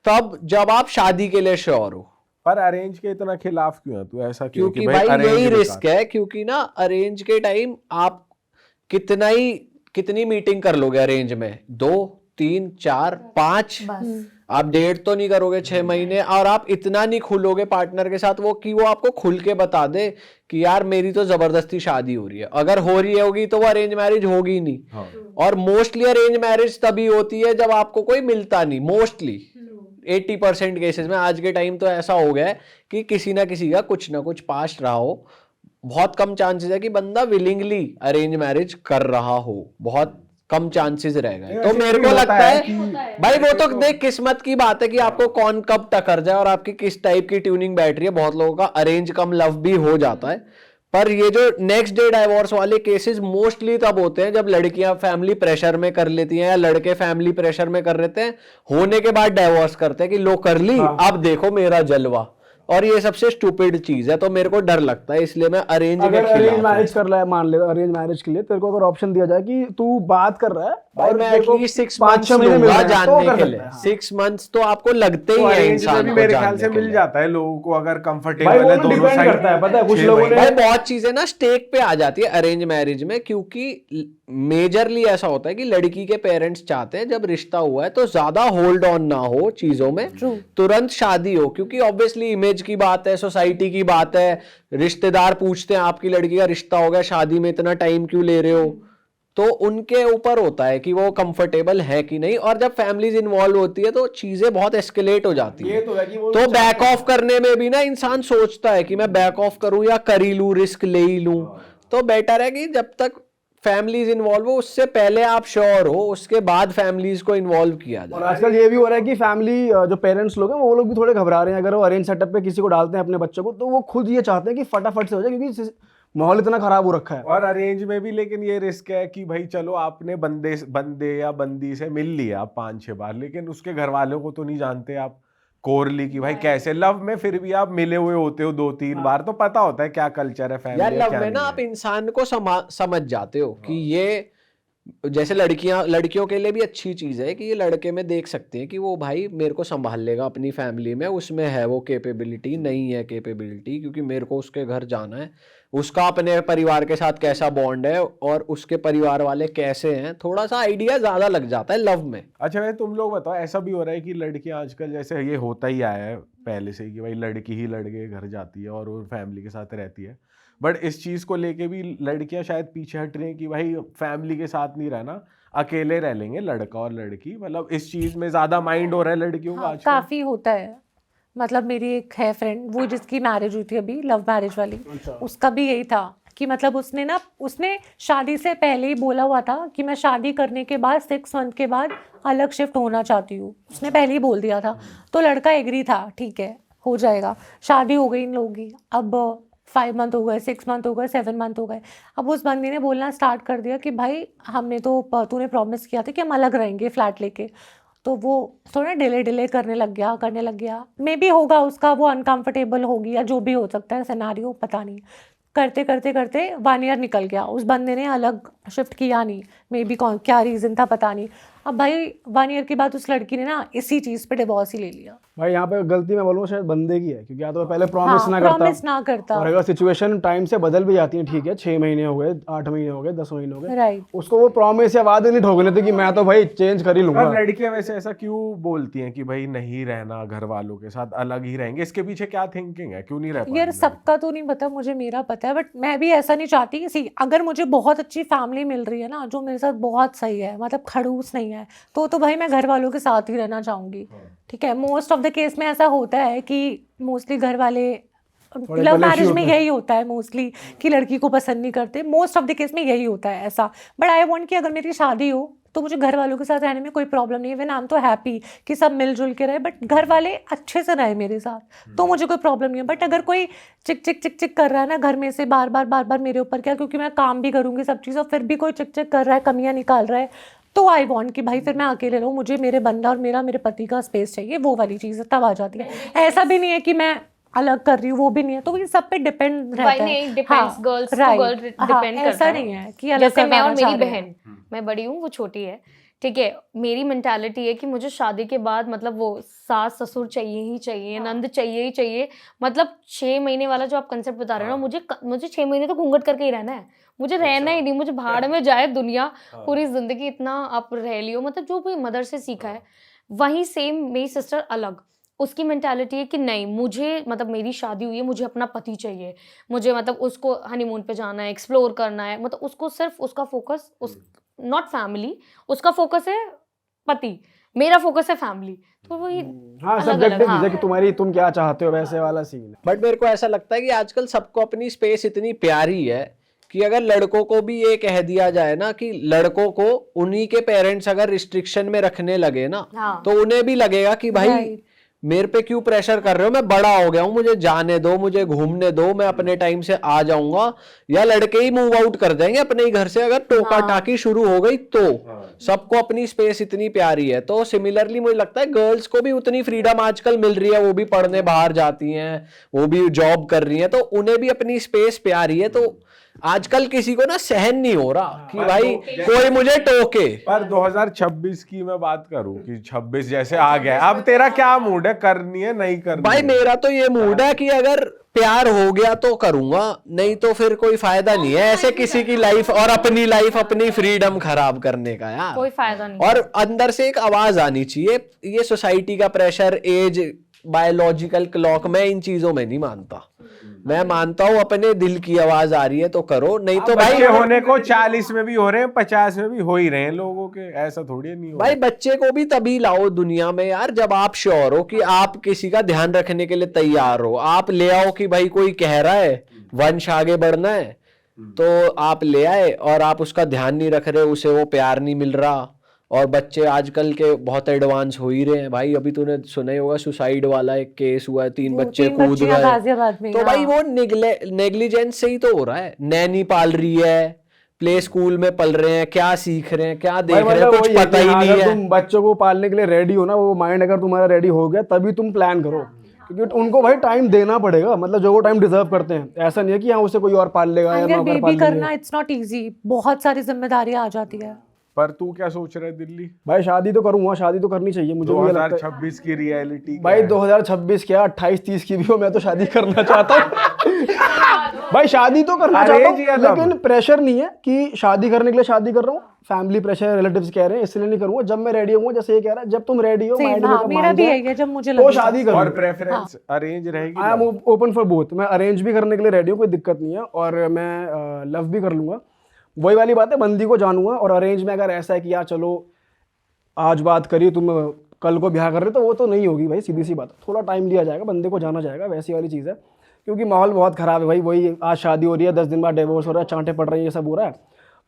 तब जब आप शादी के लिए श्योर हो। पर अरेंज के इतना खिलाफ क्यों है तू? ऐसा क्यों क्योंकि कि भाई arrange यही बेकार? रिस्क है, क्योंकि ना अरेंज के टाइम आप कितनी मीटिंग कर लोगे अरेंज में, 2 3 4 5, आप डेट तो नहीं करोगे 6 महीने, और आप इतना नहीं खुलोगे पार्टनर के साथ वो कि वो आपको खुल के बता दे कि यार मेरी तो जबरदस्ती शादी हो रही है। अगर हो रही होगी तो वो अरेंज मैरिज होगी ही नहीं। हाँ। और मोस्टली अरेंज मैरिज तभी होती है जब आपको कोई मिलता नहीं। मोस्टली 80% केसेस में आज के टाइम तो ऐसा हो गया है कि किसी ना किसी का कुछ ना कुछ पास्ट रहा हो। बहुत कम चांसेस है कि बंदा विलिंगली अरेंज मैरिज कर रहा हो, बहुत कम चांसेस रह गए। तो ऐसे मेरे भी को होता लगता है है कि- भाई वो तो देख किस्मत की बात है कि आपको कौन कब टकर जाए और आपकी किस टाइप की ट्यूनिंग बैठ रही है। बहुत लोगों का अरेंज कम लव भी हो जाता है, पर ये जो नेक्स्ट डे डाइवोर्स वाले केसेस मोस्टली तब होते हैं जब लड़कियां फैमिली प्रेशर में कर लेती हैं या लड़के फैमिली प्रेशर में कर लेते हैं, होने के बाद डाइवोर्स करते हैं कि लो कर ली, अब देखो मेरा जलवा। और ये सबसे स्टूपिड चीज है, तो मेरे को डर लगता है, इसलिए मैं अरेंज के अगर अरेंज खिलाफ हूं। मैरिज कर रहा है, मान ले अरेंज मैरिज के लिए तेरे को अगर ऑप्शन दिया जाए कि तू बात कर रहा है भाई और मैं तेरे को एटलीस्ट 6 5-6 मंथ्स महीने मिल लूंगा रहे हैं, तो जानने कर के सकता लिए। है, हाँ। 6 मंथ्स तो आपको लगते तो ही है अरेंज में इंसान भी को मेरे ख्याल जानने से के मिल लिए। जाता है लोगों को, अगर भाई कंफर्टेबल वो है ना दोनों डिपेंड साइड। करता है, पता है कुछ 6 लोगों ने भाई महीने। बहुत चीजें ना स्टेक पे आ जाती है अरेंज मैरिज में, क्योंकि मेजरली ऐसा होता है कि लड़की के पेरेंट्स चाहते हैं जब रिश्ता हुआ है तो ज्यादा होल्ड ऑन ना हो चीजों में, तुरंत शादी हो। क्योंकि ऑब्वियसली इमेज की बात है, सोसाइटी की बात है, रिश्तेदार पूछते हैं आपकी लड़की का रिश्ता हो गया, शादी में इतना टाइम क्यों ले रहे हो, तो उनके ऊपर होता है कि वो कंफर्टेबल है कि नहीं। और जब फैमिलीज इन्वॉल्व होती है तो चीजें बहुत एस्केलेट हो जाती ये है। तो है कि वो तो बैक ऑफ करने में भी ना इंसान सोचता है कि मैं बैक ऑफ करूं या कर ही लूं, रिस्क ले ही लूं। तो बेटर है कि जब तक फैमिलीज इन्वॉल्व हो उससे पहले आप श्योर हो, उसके बाद फैमिलीज को इन्वॉल्व किया और जाए। आजकल ये भी हो रहा है कि फैमिली जो पेरेंट्स लोग हैं वो लोग भी थोड़े घबरा रहे हैं। अगर वो अरेंज सेटअप पे किसी को डालते हैं अपने बच्चों को, तो वो खुद ये चाहते हैं कि फटाफट से हो जाए, क्योंकि माहौल इतना खराब हो रखा है। और अरेंज में भी लेकिन ये रिस्क है कि भाई चलो आपने बंदे या बंदी से मिल लिया 5-6 बार, लेकिन उसके घर वालों को तो नहीं जानते आप कोरली की भाई कैसे। लव में फिर भी आप मिले हुए होते हो 2-3 बार, तो पता होता है क्या कल्चर है यार फैमिली, लव क्या में ना नहीं आप है। इंसान को समझ जाते हो कि ये, जैसे लड़कियों के लिए भी अच्छी चीज है कि ये लड़के में देख सकते हैं कि वो भाई मेरे को संभाल लेगा अपनी फैमिली में, उसमें है वो कैपेबिलिटी, नहीं है कैपेबिलिटी, क्योंकि मेरे को उसके घर जाना है, उसका अपने परिवार के साथ कैसा बॉन्ड है और उसके परिवार वाले कैसे हैं, थोड़ा सा आइडिया ज्यादा लग जाता है लव में। अच्छा भाई तुम लोग बताओ, ऐसा भी हो रहा है कि लड़कियां आजकल, जैसे ये होता ही आया है पहले से कि भाई लड़की ही लड़के के घर जाती है और वो फैमिली के साथ रहती है, बट इस चीज को लेके भी लड़कियां शायद पीछे हट रही हैं कि भाई फैमिली के साथ नहीं रहना, अकेले रह लेंगे लड़का और लड़की। मतलब इस चीज में ज्यादा माइंड हो रहा है लड़कियों का हाँ, आजकल। काफी होता है। मतलब मेरी एक है फ्रेंड, वो जिसकी मैरिज हुई थी अभी, लव मैरिज वाली, उसका भी यही था कि मतलब उसने शादी से पहले ही बोला हुआ था कि मैं शादी करने के बाद 6 मंथ के बाद अलग शिफ्ट होना चाहती हूँ, उसने पहले ही बोल दिया था। तो लड़का एग्री था, ठीक है हो जाएगा। शादी हो गई इन लोगों की, अब 5 मंथ हो गए, 6 मंथ हो गए, 7 मंथ हो गए। अब उस बंदी ने बोलना स्टार्ट कर दिया कि भाई हमने तो, तूने प्रॉमिस किया था कि हम अलग रहेंगे फ्लैट लेके। तो वो थोड़ा डिले करने लग गया। मे बी होगा उसका, वो अनकंफर्टेबल होगी या जो भी हो सकता है सिनेरियो, पता नहीं। करते 1 ईयर निकल गया, उस बंदे ने अलग शिफ्ट किया नहीं, मे बी क्या रीज़न था पता नहीं। अब भाई 1 ईयर के बाद उस लड़की ने ना इसी चीज़ पे डिवोर्स ही ले लिया। भाई यहाँ पे गलती मैं बोलूँ शायद बंदे की है, क्योंकि या तो पहले प्रॉमिस हाँ, ना प्रॉमिस ना करता। और अगर सिचुएशन टाइम से बदल भी जाती है, ठीक है 6 महीने हो गए, 8 महीने हो गए, 10 महीने हो गए, राइट। उसको वो प्रॉमिस या वादे नहीं ठोकने थे कि मैं तो भाई चेंज कर ही लूंगा। पर लड़कियां वैसे ऐसा क्यों बोलती हैं कि भाई नहीं रहना घर वालों के साथ, अलग ही रहेंगे? इसके पीछे क्या थिंकिंग है, क्यों नहीं रह पा यार रही सबका तो नहीं पता, मुझे मेरा पता है, बट मैं भी ऐसा नहीं चाहती कि सी अगर मुझे बहुत अच्छी फैमिली मिल रही है ना जो मेरे साथ बहुत सही है, मतलब खड़ूस नहीं है, तो भाई मैं घर वालों के साथ ही रहना चाहूंगी। ठीक है, मोस्ट ऑफ द केस में ऐसा होता है कि मोस्टली घर वाले लव मैरिज में यही होता है मोस्टली कि लड़की को पसंद नहीं करते, मोस्ट ऑफ द केस में यही होता है ऐसा। बट आई वांट कि अगर मेरी शादी हो तो मुझे घर वालों के साथ रहने में कोई प्रॉब्लम नहीं है। इवन आई एम तो हैप्पी कि सब मिलजुल के रहे, बट घर वाले अच्छे से रहे मेरे साथ तो मुझे कोई प्रॉब्लम नहीं है। बट अगर कोई चिक चिक चिक चिक कर रहा है ना घर में से बार बार मेरे ऊपर, क्या क्योंकि मैं काम भी करूँगी सब चीज़, और फिर भी कोई चिक चिक कर रहा है, कमियाँ निकाल रहा है, तो आई वॉन्ट कि भाई फिर मैं अकेले रहूँ, मुझे मेरे बंदा और मेरे पति का स्पेस चाहिए, वो वाली चीज़ तब आ जाती है। ऐसा भी नहीं है कि मैं अलग कर रही हूँ, वो भी नहीं है, तो ये सब पे डिपेंड रहता है। Depends, girls to girl depend करता ऐसा है। नहीं है कि अलग जैसे मैं और करवाना मेरी चाह रहे हैं। बहन, मैं बड़ी हूँ वो छोटी है, ठीक है, मेरी मेंटालिटी है कि मुझे शादी के बाद मतलब वो सास ससुर चाहिए ही चाहिए, नंद चाहिए ही चाहिए। मतलब 6 महीने वाला जो आप कंसेप्ट बता रहे हो ना, मुझे 6 महीने तो घूंघट करके ही रहना है, मुझे रहना ही नहीं, मुझे भाड़ में जाए दुनिया, पूरी जिंदगी इतना आप रह लियो। मतलब जो भी मदर से सीखा है वही सेम। मेरी सिस्टर अलग, उसकी मेंटालिटी है कि नहीं, मुझे मतलब मेरी शादी हुई है, मुझे अपना पति चाहिए, मुझे मतलब उसको हनीमून पे जाना है, एक्सप्लोर करना है, मतलब उसको सिर्फ उसका फोकस उस नॉट फैमिली, उसका फोकस है पति, मेरा फोकस है फैमिली। तो वही हाँ, अलग सब्जेक्टिव अलग, है कि तुम क्या चाहते हो, वैसे वाला सीन है। बट मेरे को ऐसा लगता है कि आजकल सबको अपनी स्पेस इतनी प्यारी है कि अगर लड़कों को भी ये कह दिया जाए ना कि लड़कों को उन्हीं के पेरेंट्स अगर रिस्ट्रिक्शन में रखने लगे ना, हाँ। तो उन्हें भी लगेगा कि भाई मेरे पे क्यों प्रेशर कर रहे हो, मैं बड़ा हो गया हूं, मुझे जाने दो, मुझे घूमने दो, मैं अपने टाइम से आ जाऊंगा। या लड़के ही मूव आउट कर देंगे अपने ही घर से अगर टोका टाकी शुरू हो गई तो। सबको अपनी स्पेस इतनी प्यारी है, तो सिमिलरली मुझे लगता है गर्ल्स को भी उतनी फ्रीडम आजकल मिल रही है, वो भी पढ़ने बाहर जाती हैं, वो भी जॉब कर रही हैं, तो उन्हें भी अपनी स्पेस प्यारी है। तो आजकल किसी को ना सहन नहीं हो रहा कि भाई कोई मुझे टोके। पर 2026 की मैं बात करूं कि 26 जैसे आ गया, अब तेरा क्या मूड है, करनी है नहीं करनी? भाई मेरा तो ये मूड है कि अगर प्यार हो गया तो करूंगा, नहीं तो फिर कोई फायदा नहीं है ऐसे किसी की लाइफ और अपनी लाइफ अपनी फ्रीडम खराब करने का यार, कोई फायदा नहीं। और अंदर से एक आवाज आनी चाहिए। ये सोसाइटी का प्रेशर, एज, बायोलॉजिकल क्लॉक, मैं इन चीजों में नहीं मानता। मैं मानता हूं अपने दिल की आवाज आ रही है तो करो, नहीं तो भाई बच्चे होने को 40 में भी हो रहे हैं, 50 में भी हो ही रहे हैं लोगों के, ऐसा थोड़ी नहीं हो भाई बच्चे को भी तभी लाओ दुनिया में यार जब आप श्योर हो कि आप किसी का ध्यान रखने के लिए तैयार हो। आप ले आओ कि भाई कोई कह रहा है वंश आगे बढ़ना है तो आप ले आए और आप उसका ध्यान नहीं रख रहे, उसे वो प्यार नहीं मिल रहा। और बच्चे आजकल के बहुत एडवांस हो ही रहे हैं भाई। अभी तूने सुना ही होगा सुसाइड वाला एक केस हुआ है, 3 बच्चे कूद गए, तो भाई वो नेग्लिजेंस से ही तो हो रहा है। नैनी पाल रही है, प्ले स्कूल में पल रहे हैं, क्या सीख रहे हैं, क्या देख रहे हैं, कुछ पता ही नहीं है। तुम बच्चों को पालने के लिए रेडी हो ना, वो माइंड अगर तुम्हारा रेडी हो गया तभी तुम प्लान करो, क्योंकि उनको भाई टाइम देना पड़ेगा, मतलब जो वो टाइम डिजर्व करते हैं। ऐसा नहीं है कि हाँ उसे कोई और पाल लेगा या नौकर पाल लेगा। करना इट्स नॉट इजी, बहुत सारी जिम्मेदारियां आ जाती है। पर तू क्या सोच रहा है दिल्ली? भाई शादी तो करूंगा, शादी तो करनी चाहिए मुझे। 2026 की रियलिटी भाई 2026 क्या 28-30 की भी हो, मैं तो शादी करना चाहता हूँ। भाई शादी तो करना चाहता हूँ, लेकिन प्रेशर नहीं है कि शादी करने के लिए शादी कर रहा हूँ। फैमिली प्रेशर, रिलेटिव्स कह रहे हैं इसलिए नहीं करूंगा। जब मैं रेडी हूँ, जैसे ये कह रहा है, जब तुम रेडी हो, मेरा भी यही है, जब मुझे तो शादी करो। और प्रेफरेंस अरेंज रहेगी? I am open for both. मैं अरेंज भी करने के लिए रेडी हूँ, कोई दिक्कत नहीं है, और मैं लव भी कर लूंगा। वही वाली बात है, बंदी को जानूंगा। और अरेंज में अगर ऐसा है कि यार चलो आज बात करिए, तुम कल को ब्याह कर रहे, तो वो तो नहीं होगी भाई, सीधी सी बात है। थोड़ा टाइम लिया जाएगा, बंदे को जाना जाएगा, वैसी वाली चीज़ है। क्योंकि माहौल बहुत ख़राब है भाई। वही आज शादी हो रही है, 10 दिन बाद डिवोर्स हो रहा है, चांटे पड़ रही है, ये सब हो रहा है,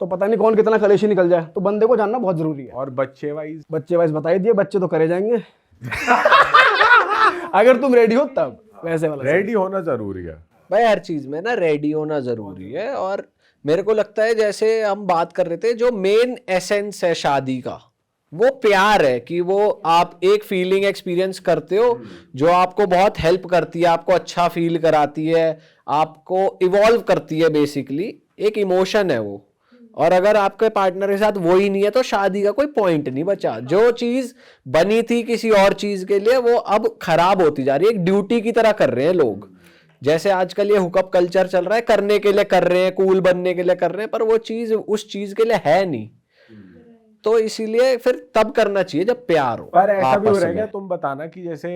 तो पता नहीं कौन कितना कलेशी निकल जाए। तो बंदे को जानना बहुत ज़रूरी है। और बच्चे वाइज बता ही दिए, बच्चे तो करे जाएंगे अगर तुम रेडी हो तब। वैसे वाला रेडी होना ज़रूरी है भाई, हर चीज़ में ना रेडी होना ज़रूरी है। और मेरे को लगता है जैसे हम बात कर रहे थे, जो मेन एसेंस है शादी का वो प्यार है, कि वो आप एक फीलिंग एक्सपीरियंस करते हो जो आपको बहुत हेल्प करती है, आपको अच्छा फील कराती है, आपको इवॉल्व करती है। बेसिकली एक इमोशन है वो, और अगर आपके पार्टनर के साथ वो ही नहीं है तो शादी का कोई पॉइंट नहीं बचा। जो चीज बनी थी किसी और चीज के लिए वो अब खराब होती जा रही है, एक ड्यूटी की तरह कर रहे हैं लोग। जैसे आजकल ये हुकअप कल्चर चल रहा है, करने के लिए कर रहे हैं, कूल बनने के लिए कर रहे हैं, पर वो चीज उस चीज के लिए है नहीं। तो इसीलिए फिर तब करना चाहिए जब प्यार हो। पर ऐसा भी हो आपस रहा है क्या, में। तुम बताना कि जैसे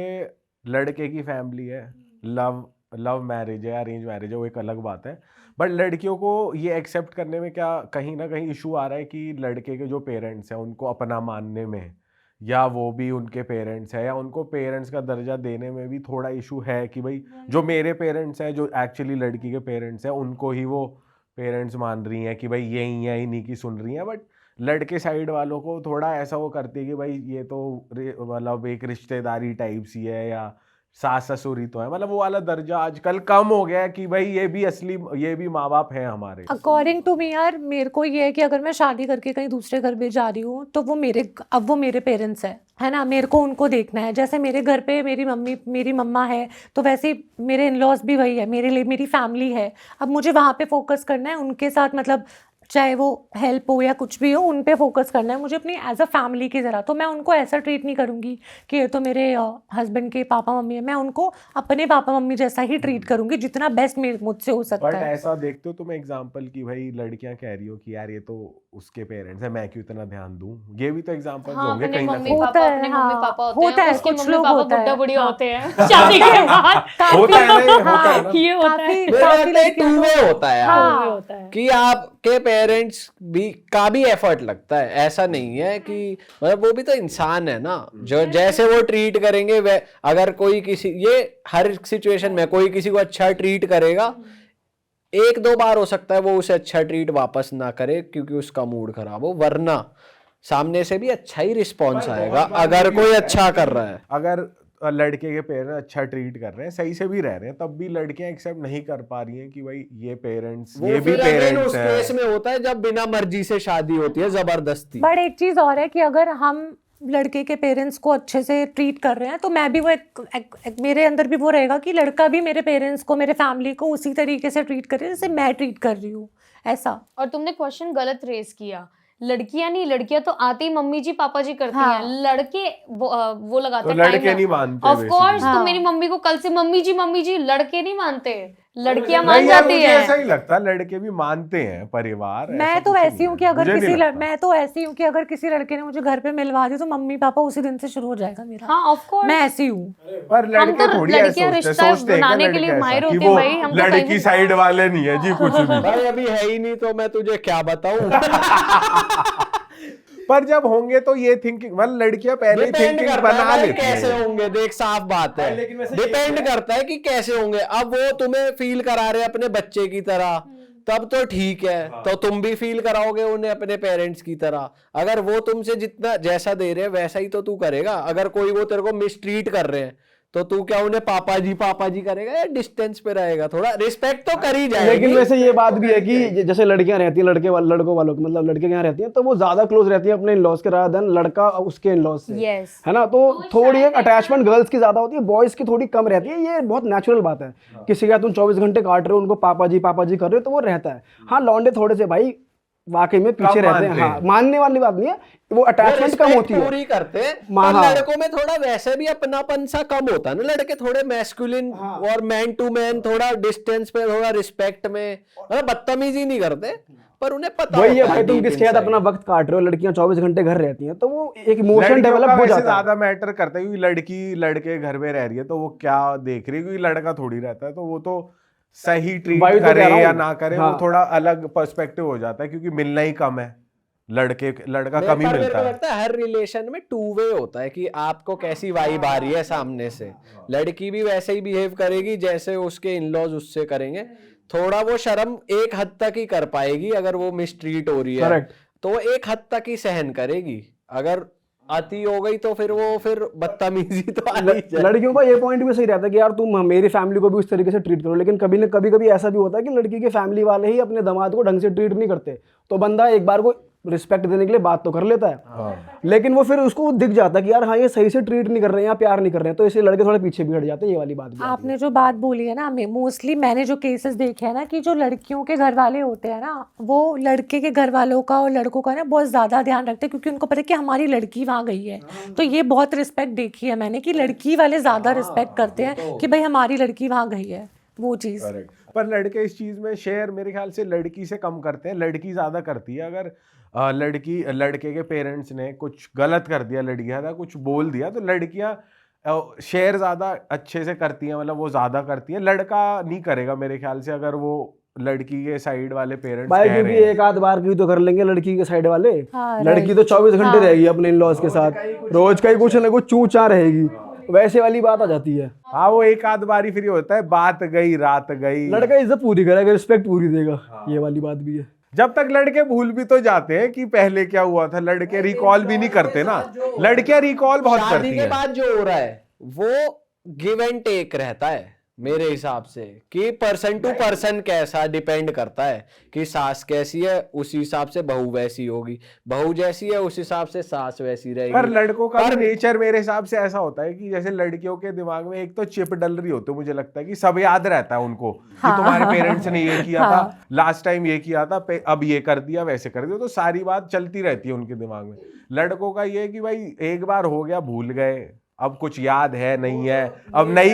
लड़के की फैमिली है, लव मैरिज है, अरेंज मैरिज है, वो एक अलग बात है, बट लड़कियों को ये एक्सेप्ट करने में क्या कहीं ना कहीं इशू आ रहा है कि लड़के के जो पेरेंट्स हैं उनको अपना मानने में, या वो भी उनके पेरेंट्स है, या उनको पेरेंट्स का दर्जा देने में भी थोड़ा इशू है कि भाई जो मेरे पेरेंट्स हैं, जो एक्चुअली लड़की के पेरेंट्स हैं, उनको ही वो पेरेंट्स मान रही हैं कि भाई यही है, इन्हीं की सुन रही हैं, बट लड़के साइड वालों को थोड़ा ऐसा वो करती है कि भाई ये तो मतलब एक रिश्तेदारी टाइप सी है, या सास ससुर ही तो है, मतलब वो वाला दर्जा आजकल कम हो गया है कि भाई ये भी माँ बाप हैं हमारे। अकॉर्डिंग टू मी यार, मेरे को ये है कि अगर मैं शादी करके कहीं दूसरे घर पे जा रही हूँ तो वो मेरे पेरेंट्स है ना, मेरे को उनको देखना है। जैसे मेरे घर पे मेरी मम्मा है, तो वैसे ही मेरे इन लॉज भी वही है, मेरे लिए मेरी फैमिली है। अब मुझे वहाँ पे फोकस करना है, उनके साथ मतलब चाहे वो हेल्प हो या कुछ भी हो, उन पे फोकस करना है मुझे अपनी एज अ फैमिली की तरह। तो मैं उनको ऐसा ट्रीट नहीं करूँगी कि ये तो मेरे हस्बैंड के पापा मम्मी है, मैं उनको अपने पापा मम्मी जैसा ही ट्रीट करूँगी जितना बेस्ट मुझसे हो सकता बट है। ऐसा देखते हो तुम एग्जाम्पल कि भाई लड़कियां कह रही हो कि यार ये तो उसके पेरेंट्स है, मैं क्यों इतना ध्यान दूं, ये भी तो एग्जाम्पल हाँ, होंगे अपने कहीं ना मम्मी कहीं। होता पापा है, अपने हाँ, मम्मी पापा होते होता हैं, है, उसके कुछ मम्मी लोग पापा होता है, बुड्ढा बुढ़िया हाँ। होते हैं शादी के बाद। होता है ना, ये होता है ना। ये होता है। काफी मेरा काफी लगता है लड़कियां टू वे तो- होता है हाँ, यार, ये होता है। कि आपके पेरेंट्स भी एफर्ट लगता है। ऐसा नहीं है कि मतलब वो भी तो इंसान है ना, जो जैसे वो ट्रीट करेंगे वे, अगर कोई किसी, ये हर सिचुएशन में कोई किसी को अच्छा ट्रीट करेगा, एक दो बार हो सकता है वो उसे अच्छा ट्रीट वापस ना करे क्योंकि उसका मूड खराब हो, वरना सामने से भी अच्छा ही रिस्पॉन्स आएगा अगर कोई अच्छा कर रहा है। अगर लड़के के पेरेंट्स अच्छा ट्रीट कर रहे हैं, सही से भी रह रहे हैं, तब भी लड़कियां एक्सेप्ट नहीं कर पा रही हैं कि भाई ये पेरेंट्स, वो ये भी फिर again पेरेंट्स उस हैं। केस में होता है जब बिना मर्जी से शादी होती है, जबरदस्ती। बट एक चीज़ और है कि अगर हम लड़के के पेरेंट्स को अच्छे से ट्रीट कर रहे हैं तो मैं भी वो मेरे अंदर भी वो रहेगा कि लड़का भी मेरे पेरेंट्स को, मेरे फैमिली को उसी तरीके से ट्रीट करे जैसे मैं ट्रीट कर रही हूँ, ऐसा। और तुमने क्वेश्चन गलत रेज किया। लड़कियां नहीं, लड़कियां तो आती ही मम्मी जी पापा जी करती हाँ। हैं, लड़के वो लगाते तो हैं लड़के नहीं मानते ऑफ कोर्स। basically। तो मेरी मम्मी को कल से मम्मी जी, लड़के नहीं मानते, लड़कियां नहीं मान यार, जाती मुझे हैं। ऐसा ही लगता है लड़के भी मानते हैं, परिवार मैं ऐसा तो कुछ ऐसी नहीं हूँ है। कि अगर मुझे नहीं लगता। मैं तो ऐसी हूँ कि अगर किसी लड़के ने मुझे घर पे मिलवा दी तो मम्मी पापा उसी दिन से शुरू हो जाएगा मेरा। हाँ ऑफ कोर्स। मैं ऐसी हूँ। पर लड़के तो थोड़ी ऐसे लड़कियां सोचते रिश्ता सोचते हैं क्या बनाने के लड़के लिए ऐसा माहिर कि होती हैं वो भाई, हम तो कहीं लड़की भी- साइड वाले नहीं है जी, कुछ भी। भाई अभी है ही नहीं तो मैं तुझे क्या बताऊं। पर जब होंगे तो ये थिंकिंग, मतलब लड़कियां पहले ही डिपेंड थिंकिंग करता है बना भाई लेती कैसे हैं। होंगे, देख साफ बात है, डिपेंड करता है कि कैसे होंगे। अब वो तुम्हें फील करा रहे हैं अपने बच्चे की तरह, तब तो ठीक है, तो तुम भी फील कराओगे उन्हें अपने पेरेंट्स की तरह। अगर वो तुमसे जितना जैसा दे रहे हैं वैसा ही तो तू करेगा। अगर कोई वो तेरे को मिसट्रीट कर रहे हैं तो तू क्या उन्हें पापा जी करेगा या डिस्टेंस पे रहेगा? थोड़ा रिस्पेक्ट तो कर ही जाएगी। लेकिन वैसे ये बात भी है कि जैसे लड़कियां रहती हैं लड़कों वालों की, मतलब लड़के यहाँ रहती हैं तो वो ज्यादा क्लोज रहती हैं अपने इन-लॉज के रादर देन लड़का उसके इन-लॉज से, Yes. है ना। तो थोड़ी एक अटैचमेंट गर्ल्स की ज्यादा होती है, बॉयज की थोड़ी कम रहती है। ये बहुत नेचुरल बात है। किसी का तुम 24 घंटे काट रहे हो, उनको पापा जी कर रहे हो तो वो रहता है। हाँ, लौंडे थोड़े से भाई वाकई में पीछे रहते हैं। हाँ, मानने वाली बात नहीं है, वो अटैचमेंट कम होती है। पूरी करते हैं, हाँ। पर लड़कों में थोड़ा वैसे भी अपनापन सा कम होता है ना। लड़के थोड़े मैस्कुलिन और मैन टू मैन, थोड़ा डिस्टेंस पे, थोड़ा रिस्पेक्ट में, मतलब बदतमीजी नहीं करते, पर उन्हें पता वही है होता भाई, तुम deep किसके साथ inside। अपना वक्त काट रहे हो। लड़कियां 24 घंटे घर रहती हैं तो वो एक इमोशन लड़कियों डेवलप का हो वैसे जाता है। ज्यादा मैटर करता है, क्योंकि लड़की लड़के घर में रह रही है तो वो क्या देख रही है, क्योंकि लड़का थोड़ी रहता है तो वो तो सही ट्रीट वही तो करे कह रहा हूँ। या ना करे, हाँ। वो थोड़ा अलग पर्सपेक्टिव हो जाता है, क्योंकि मिलना ही कम है, लड़का कम ही मेरे मिलता को है। लगता है हर रिलेशन में टू वे होता है कि आपको कैसी वाइब आ रही है सामने से। लड़की भी वैसे ही बिहेव करेगी जैसे उसके इन-लॉज उससे करेंगे। थोड़ा वो शर्म एक हद तक ही कर पाएगी अगर वो मिसट्रीट हो रही है, Correct. तो वो एक हद तक ही सहन करेगी। अगर अति हो गई तो फिर बदतमीजी तो आ ही जाएगी। लड़कियों का ये पॉइंट भी सही रहता है कि यार तुम मेरी फैमिली को भी उस तरीके से ट्रीट करो, लेकिन कभी कभी ऐसा भी होता है कि लड़की के फैमिली वाले ही अपने दामाद को ढंग से ट्रीट नहीं करते, तो बंदा एक बार को रिस्पेक्ट देने के लिए बात तो कर लेता है, हाँ। लेकिन वो फिर उसको दिख जाता है कि यार हाँ ये सही से ट्रीट नहीं कर रहे हैं या प्यार नहीं कर रहे हैं, तो इसलिए लड़के थोड़े पीछे भी हट जाते हैं। ये वाली बात भी आती है। आपने जो बात बोली है ना, मोस्टली मैंने जो केसेस देखे हैं ना, कि जो लड़कियों के घर वाले होते हैं ना, वो लड़के के घर वालों का और लड़कों का ना बहुत ज़्यादा ध्यान रखते हैं, क्योंकि उनको पता है कि हमारी लड़की वहाँ गई है। तो ये बहुत रिस्पेक्ट देखी है मैंने, कि लड़की वाले ज़्यादा रिस्पेक्ट करते हैं कि भाई हमारी लड़की वहाँ गई है, वो चीज़। करेक्ट। पर लड़के इस चीज में शेयर मेरे ख्याल से लड़की से कम करते हैं, लड़की ज्यादा करती है। अगर लड़के के पेरेंट्स ने कुछ गलत कर दिया, लड़कियां का कुछ बोल दिया, तो लड़कियां शेयर ज्यादा अच्छे से करती हैं, मतलब वो ज्यादा करती है। लड़का नहीं करेगा मेरे ख्याल से, अगर वो लड़की के साइड वाले पेरेंट्स भाई कह क्योंकि रहे हैं। एक आध बार की तो कर लेंगे लड़की के साइड वाले, हाँ, लड़की तो 24 घंटे रहेगी अपने इन लॉज के साथ, रोज का ही कुछ ना कुछ चू चा रहेगी, वैसे वाली बात आ जाती है। हाँ, वो एक आध बारी फिर होता है, बात गई रात गई। लड़का इज्जत पूरी करेगा, रिस्पेक्ट पूरी देगा, ये वाली बात भी है। जब तक लड़के भूल भी तो जाते हैं कि पहले क्या हुआ था, लड़के रिकॉल भी नहीं करते ना, लड़कियां रिकॉल बहुत शादी करती के हैं। बाद जो हो रहा है वो गिव एंड टेक रहता है मेरे हिसाब से, कि पर्सन टू पर्सन कैसा डिपेंड करता है, कि सास कैसी है उसी हिसाब से बहू वैसी होगी, बहू जैसी है उस हिसाब से सास वैसी रहेगी। पर लड़कों का नेचर मेरे हिसाब से ऐसा होता है कि जैसे लड़कियों के दिमाग में एक तो चिप डल रही होती है, मुझे लगता है कि सब याद रहता है उनको, कि तुम्हारे पेरेंट्स ने ये किया था, लास्ट टाइम ये किया था, अब ये कर दिया, वैसे कर दिया, तो सारी बात चलती रहती है उनके दिमाग में। लड़कों का ये है कि भाई एक बार हो गया, भूल गए, अब कुछ याद है नहीं है, अब नई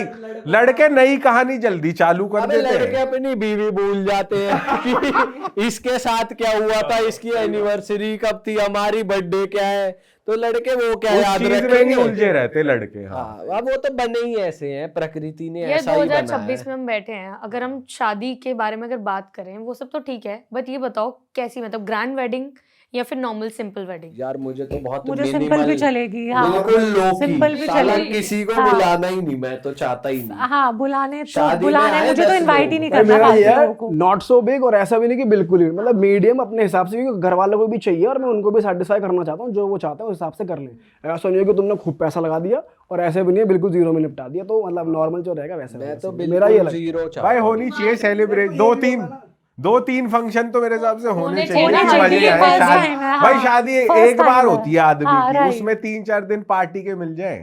लड़के नई कहानी जल्दी चालू कर अबे देते लड़के हैं। अपनी बीवी भूल जाते हैं कि इसके साथ क्या हुआ था, इसकी एनिवर्सरी कब थी, हमारी बर्थडे क्या है, तो लड़के वो क्या उस याद चीज में रखेंगे। नहीं उलझे रहते लड़के। हाँ, हाँ, अब वो तो बने ही ऐसे हैं, प्रकृति ने ये ऐसा ही बनाया 2026 है। में हम बैठे हैं, अगर हम शादी के बारे में अगर बात करें वो सब तो ठीक है, बट ये बताओ कैसी, मतलब ग्रैंड वेडिंग या फिर नॉर्मल सिंपल वेडिंग? यार मुझे तो बहुत मुझे सिंपल मिनिमल, भी चलेगी। हाँ, बिल्कुल लो सिंपल भी साला चलेगी। किसी को हाँ। बुलाना ही नहीं, मैं तो चाहता ही नहीं। हाँ, बुलाने तो शादी में बुलाना है, आए मुझे तो 10 इनवाइट लोग। ही नहीं भाई करना मेरा ये फालतू है लोगों को। नॉट सो बिग और ऐसा भी नहीं कि बिल्कुल ही, मतलब मीडियम अपने हिसाब से, क्योंकि घर वालों को भी चाहिए और मैं उनको भी सेटिस्फाई करना चाहता हूँ, जो वो चाहते हैं उस हिसाब से कर लें। ऐसा नहीं है कि तुमने खूब पैसा लगा दिया और ऐसे भी नहीं है बिल्कुल जीरो में निपटा दिया, तो मतलब नॉर्मल जो रहेगा वैसे मैं तो मेरा ये बिल्कुल लग जीरो चाहता भाई हूँ। होनी चाहिए सेलिब्रेट, दो तीन फंक्शन तो मेरे हिसाब से होने चाहिए होने कि चाहिए, मजे आए। first शादी time है, भाई हाँ, शादी first एक बार time है। होती है आदमी हाँ, की, right। उसमें 3-4 दिन पार्टी के मिल जाए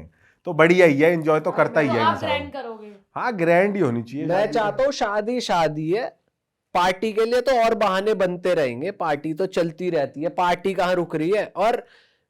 तो बढ़िया ही है, एंजॉय तो करता ही है इंसान। करोगे? हाँ, ग्रैंड ही होनी चाहिए मैं शादी। चाहता हूँ शादी शादी है, पार्टी के लिए तो और बहाने बनते रहेंगे, पार्टी तो चलती रहती है, पार्टी कहाँ रुक रही है। और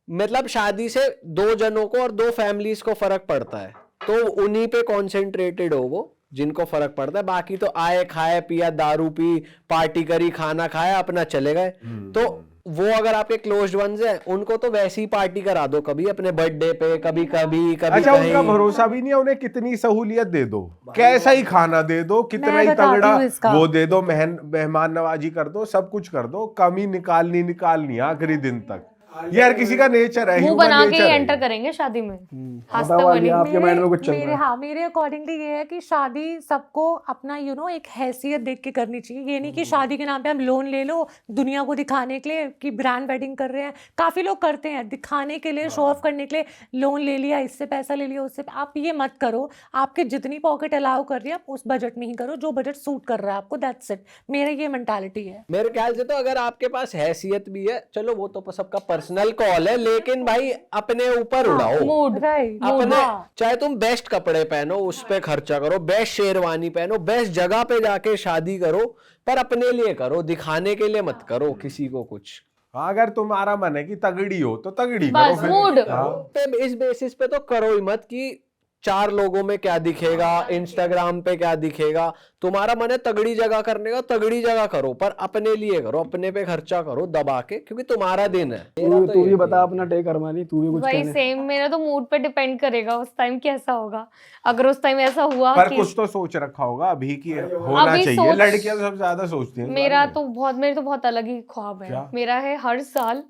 मतलब शादी से दो जनों को और दो फैमिलीज को फर्क पड़ता है, तो उन्हीं पे कॉन्सेंट्रेटेड हो वो जिनको फर्क पड़ता है। बाकी तो आए, खाए, पिया, दारू पी, पार्टी करी, खाना खाया, अपना चले गए। तो वो अगर आपके क्लोज्ड वंस हैं, उनको तो वैसी ही पार्टी करा दो, कभी अपने बर्थडे पे, कभी कभी कभी अच्छा, उनका कहीं। भरोसा भी नहीं है, उन्हें कितनी सहूलियत दे दो, कैसा ही खाना दे दो, कितना मैं ही बताती तगड़ा हूँ इसका। वो दे दो, मेहमान नवाजी कर दो, सब कुछ कर दो, कमी निकालनी आखिरी दिन तक। ये हर किसी का नेचर है, मुंह human बना के nature है। एंटर करेंगे शादी में, हंसते बताओ बने। आपके माइंड में कुछ चल रहा है? हाँ, मेरे अकॉर्डिंगली ये है कि शादी सबको अपना एक हैसियत देख के करनी चाहिए। ये नहीं कि शादी के नाम पे हम लोन ले लो दुनिया को दिखाने के लिए कि ब्रांड वेडिंग कर रहे हैं। काफी लोग करते हैं दिखाने के लिए, शो ऑफ करने के लिए, लोन ले लिया, इससे पैसा ले लिया, उससे। आप ये मत करो, आपके जितनी पॉकेट अलाउ कर रही है आप उस बजट में ही करो, जो बजट सूट कर रहा है आपको, दैट्स इट। मेरा ये मेंटालिटी है। मेरे ख्याल से तो अगर आपके पास हैसियत भी है, चलो वो तो सबका पर्सनल कॉल है, लेकिन भाई अपने ऊपर उड़ाओ। Mood right. अपने चाहे तुम बेस्ट कपड़े पहनो, उस पे खर्चा करो, बेस्ट शेरवानी पहनो, बेस्ट जगह पे जाके शादी करो, पर अपने लिए करो, दिखाने के लिए मत करो किसी को कुछ। हाँ, अगर तुम्हारा मन है कि तगड़ी हो तो तगड़ी बस करो फिर। मूड। हाँ। पे इस बेसिस पे तो करो ही मत कि 4 लोगों में क्या दिखेगा, इंस्टाग्राम पे क्या दिखेगा। तुम्हारा मन है तगड़ी जगह करने का, तगड़ी जगह करो, पर अपने लिए करो, अपने पे खर्चा करो दबा के, क्योंकि तुम्हारा दिन है। तू भी बता अपना टेक अरमानी, तू भी कुछ वही कहने। सेम, मेरा तो मूड पे डिपेंड करेगा उस टाइम कैसा होगा। अगर उस टाइम ऐसा हुआ पर कि कुछ तो सोच रखा होगा अभी की होना अभी चाहिए। सोच- लड़कियां तो सबसे ज्यादा सोचती हैं। मेरे तो बहुत अलग ही ख्वाब है। क्या? मेरा है हर साल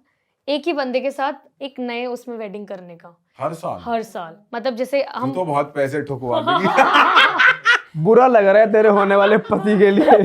एक ही बंदे के साथ एक नए उसमें वेडिंग करने का, हर साल मतलब जैसे तू हम तो बहुत पैसे ठुकवा देगी। बुरा लग रहा है तेरे होने वाले पति के लिए।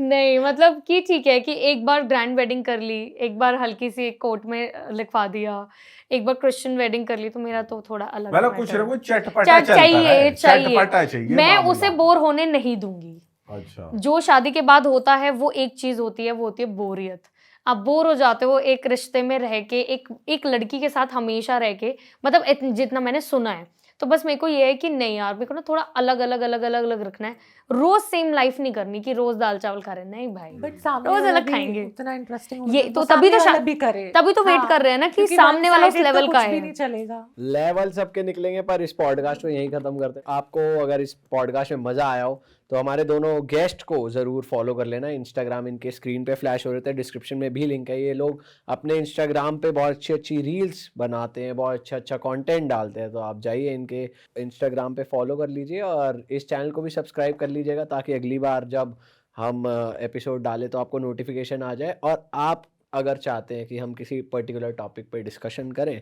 नहीं, मतलब कि ठीक है कि एक बार ग्रैंड वेडिंग कर ली, एक बार हल्की सी एक कोर्ट में लिखवा दिया, एक बार क्रिश्चियन वेडिंग कर ली, तो मेरा तो थोड़ा अलग मतलब मैटर कुछ ना है। कुछ चटपटा चलता चाहिए है, चाहिए चटपटा चाहिए मैं मामला। उसे बोर होने नहीं दूंगी। अच्छा, जो शादी के बाद होता है वो एक चीज होती है, वो होती है बोरियत। आप बोर हो जाते हो एक रिश्ते में रह के, एक लड़की के साथ हमेशा रह के, मतलब जितना मैंने सुना है। तो बस मेरे को ये है कि नहीं यार, मेरे को ना थोड़ा अलग-अलग रखना है। रोज़ सेम लाइफ़ नहीं करनी कि रोज़ दाल-चावल खा रहे हैं, नहीं भाई। बट सामने रोज़ वाला अलग भी खाएँगे। उतना इंटरेस्टिंग ये होना तो चाहिए, तभी तो सामने शा वाला भी करे। तभी तो वेट हाँ, कर रहे हैं ना कि क्योंकि सामने वाला उस one-sided लेवल तो का कुछ भी है। नहीं चलेगा। लेवल सबके निकलेंगे, पर इस पॉडकास्ट को यहीं खत्म करते हैं। आपको अगर इस पॉडकास्ट में मजा आया हो तो हमारे दोनों गेस्ट को जरूर फॉलो कर लेना। इंस्टाग्राम इनके स्क्रीन पे फ्लैश हो रहे थे, डिस्क्रिप्शन में भी लिंक है। ये लोग अपने इंस्टाग्राम पे बहुत अच्छी अच्छी रील्स बनाते हैं, बहुत अच्छा अच्छा कंटेंट डालते हैं, तो आप जाइए इनके इंस्टाग्राम पे फॉलो कर लीजिए और इस चैनल को भी सब्सक्राइब कर लीजिएगा, ताकि अगली बार जब हम एपिसोड डालें तो आपको नोटिफिकेशन आ जाए। और आप अगर चाहते हैं कि हम किसी पर्टिकुलर टॉपिक पे डिस्कशन करें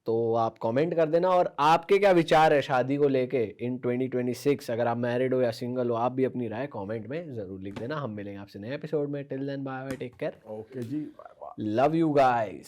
तो आप कमेंट कर देना। और आपके क्या विचार है शादी को लेके इन 2026, अगर आप मैरिड हो या सिंगल हो, आप भी अपनी राय कमेंट में ज़रूर लिख देना। हम मिलेंगे आपसे नए एपिसोड में। Till then bye bye, take care, okay जी, bye bye. Love you guys.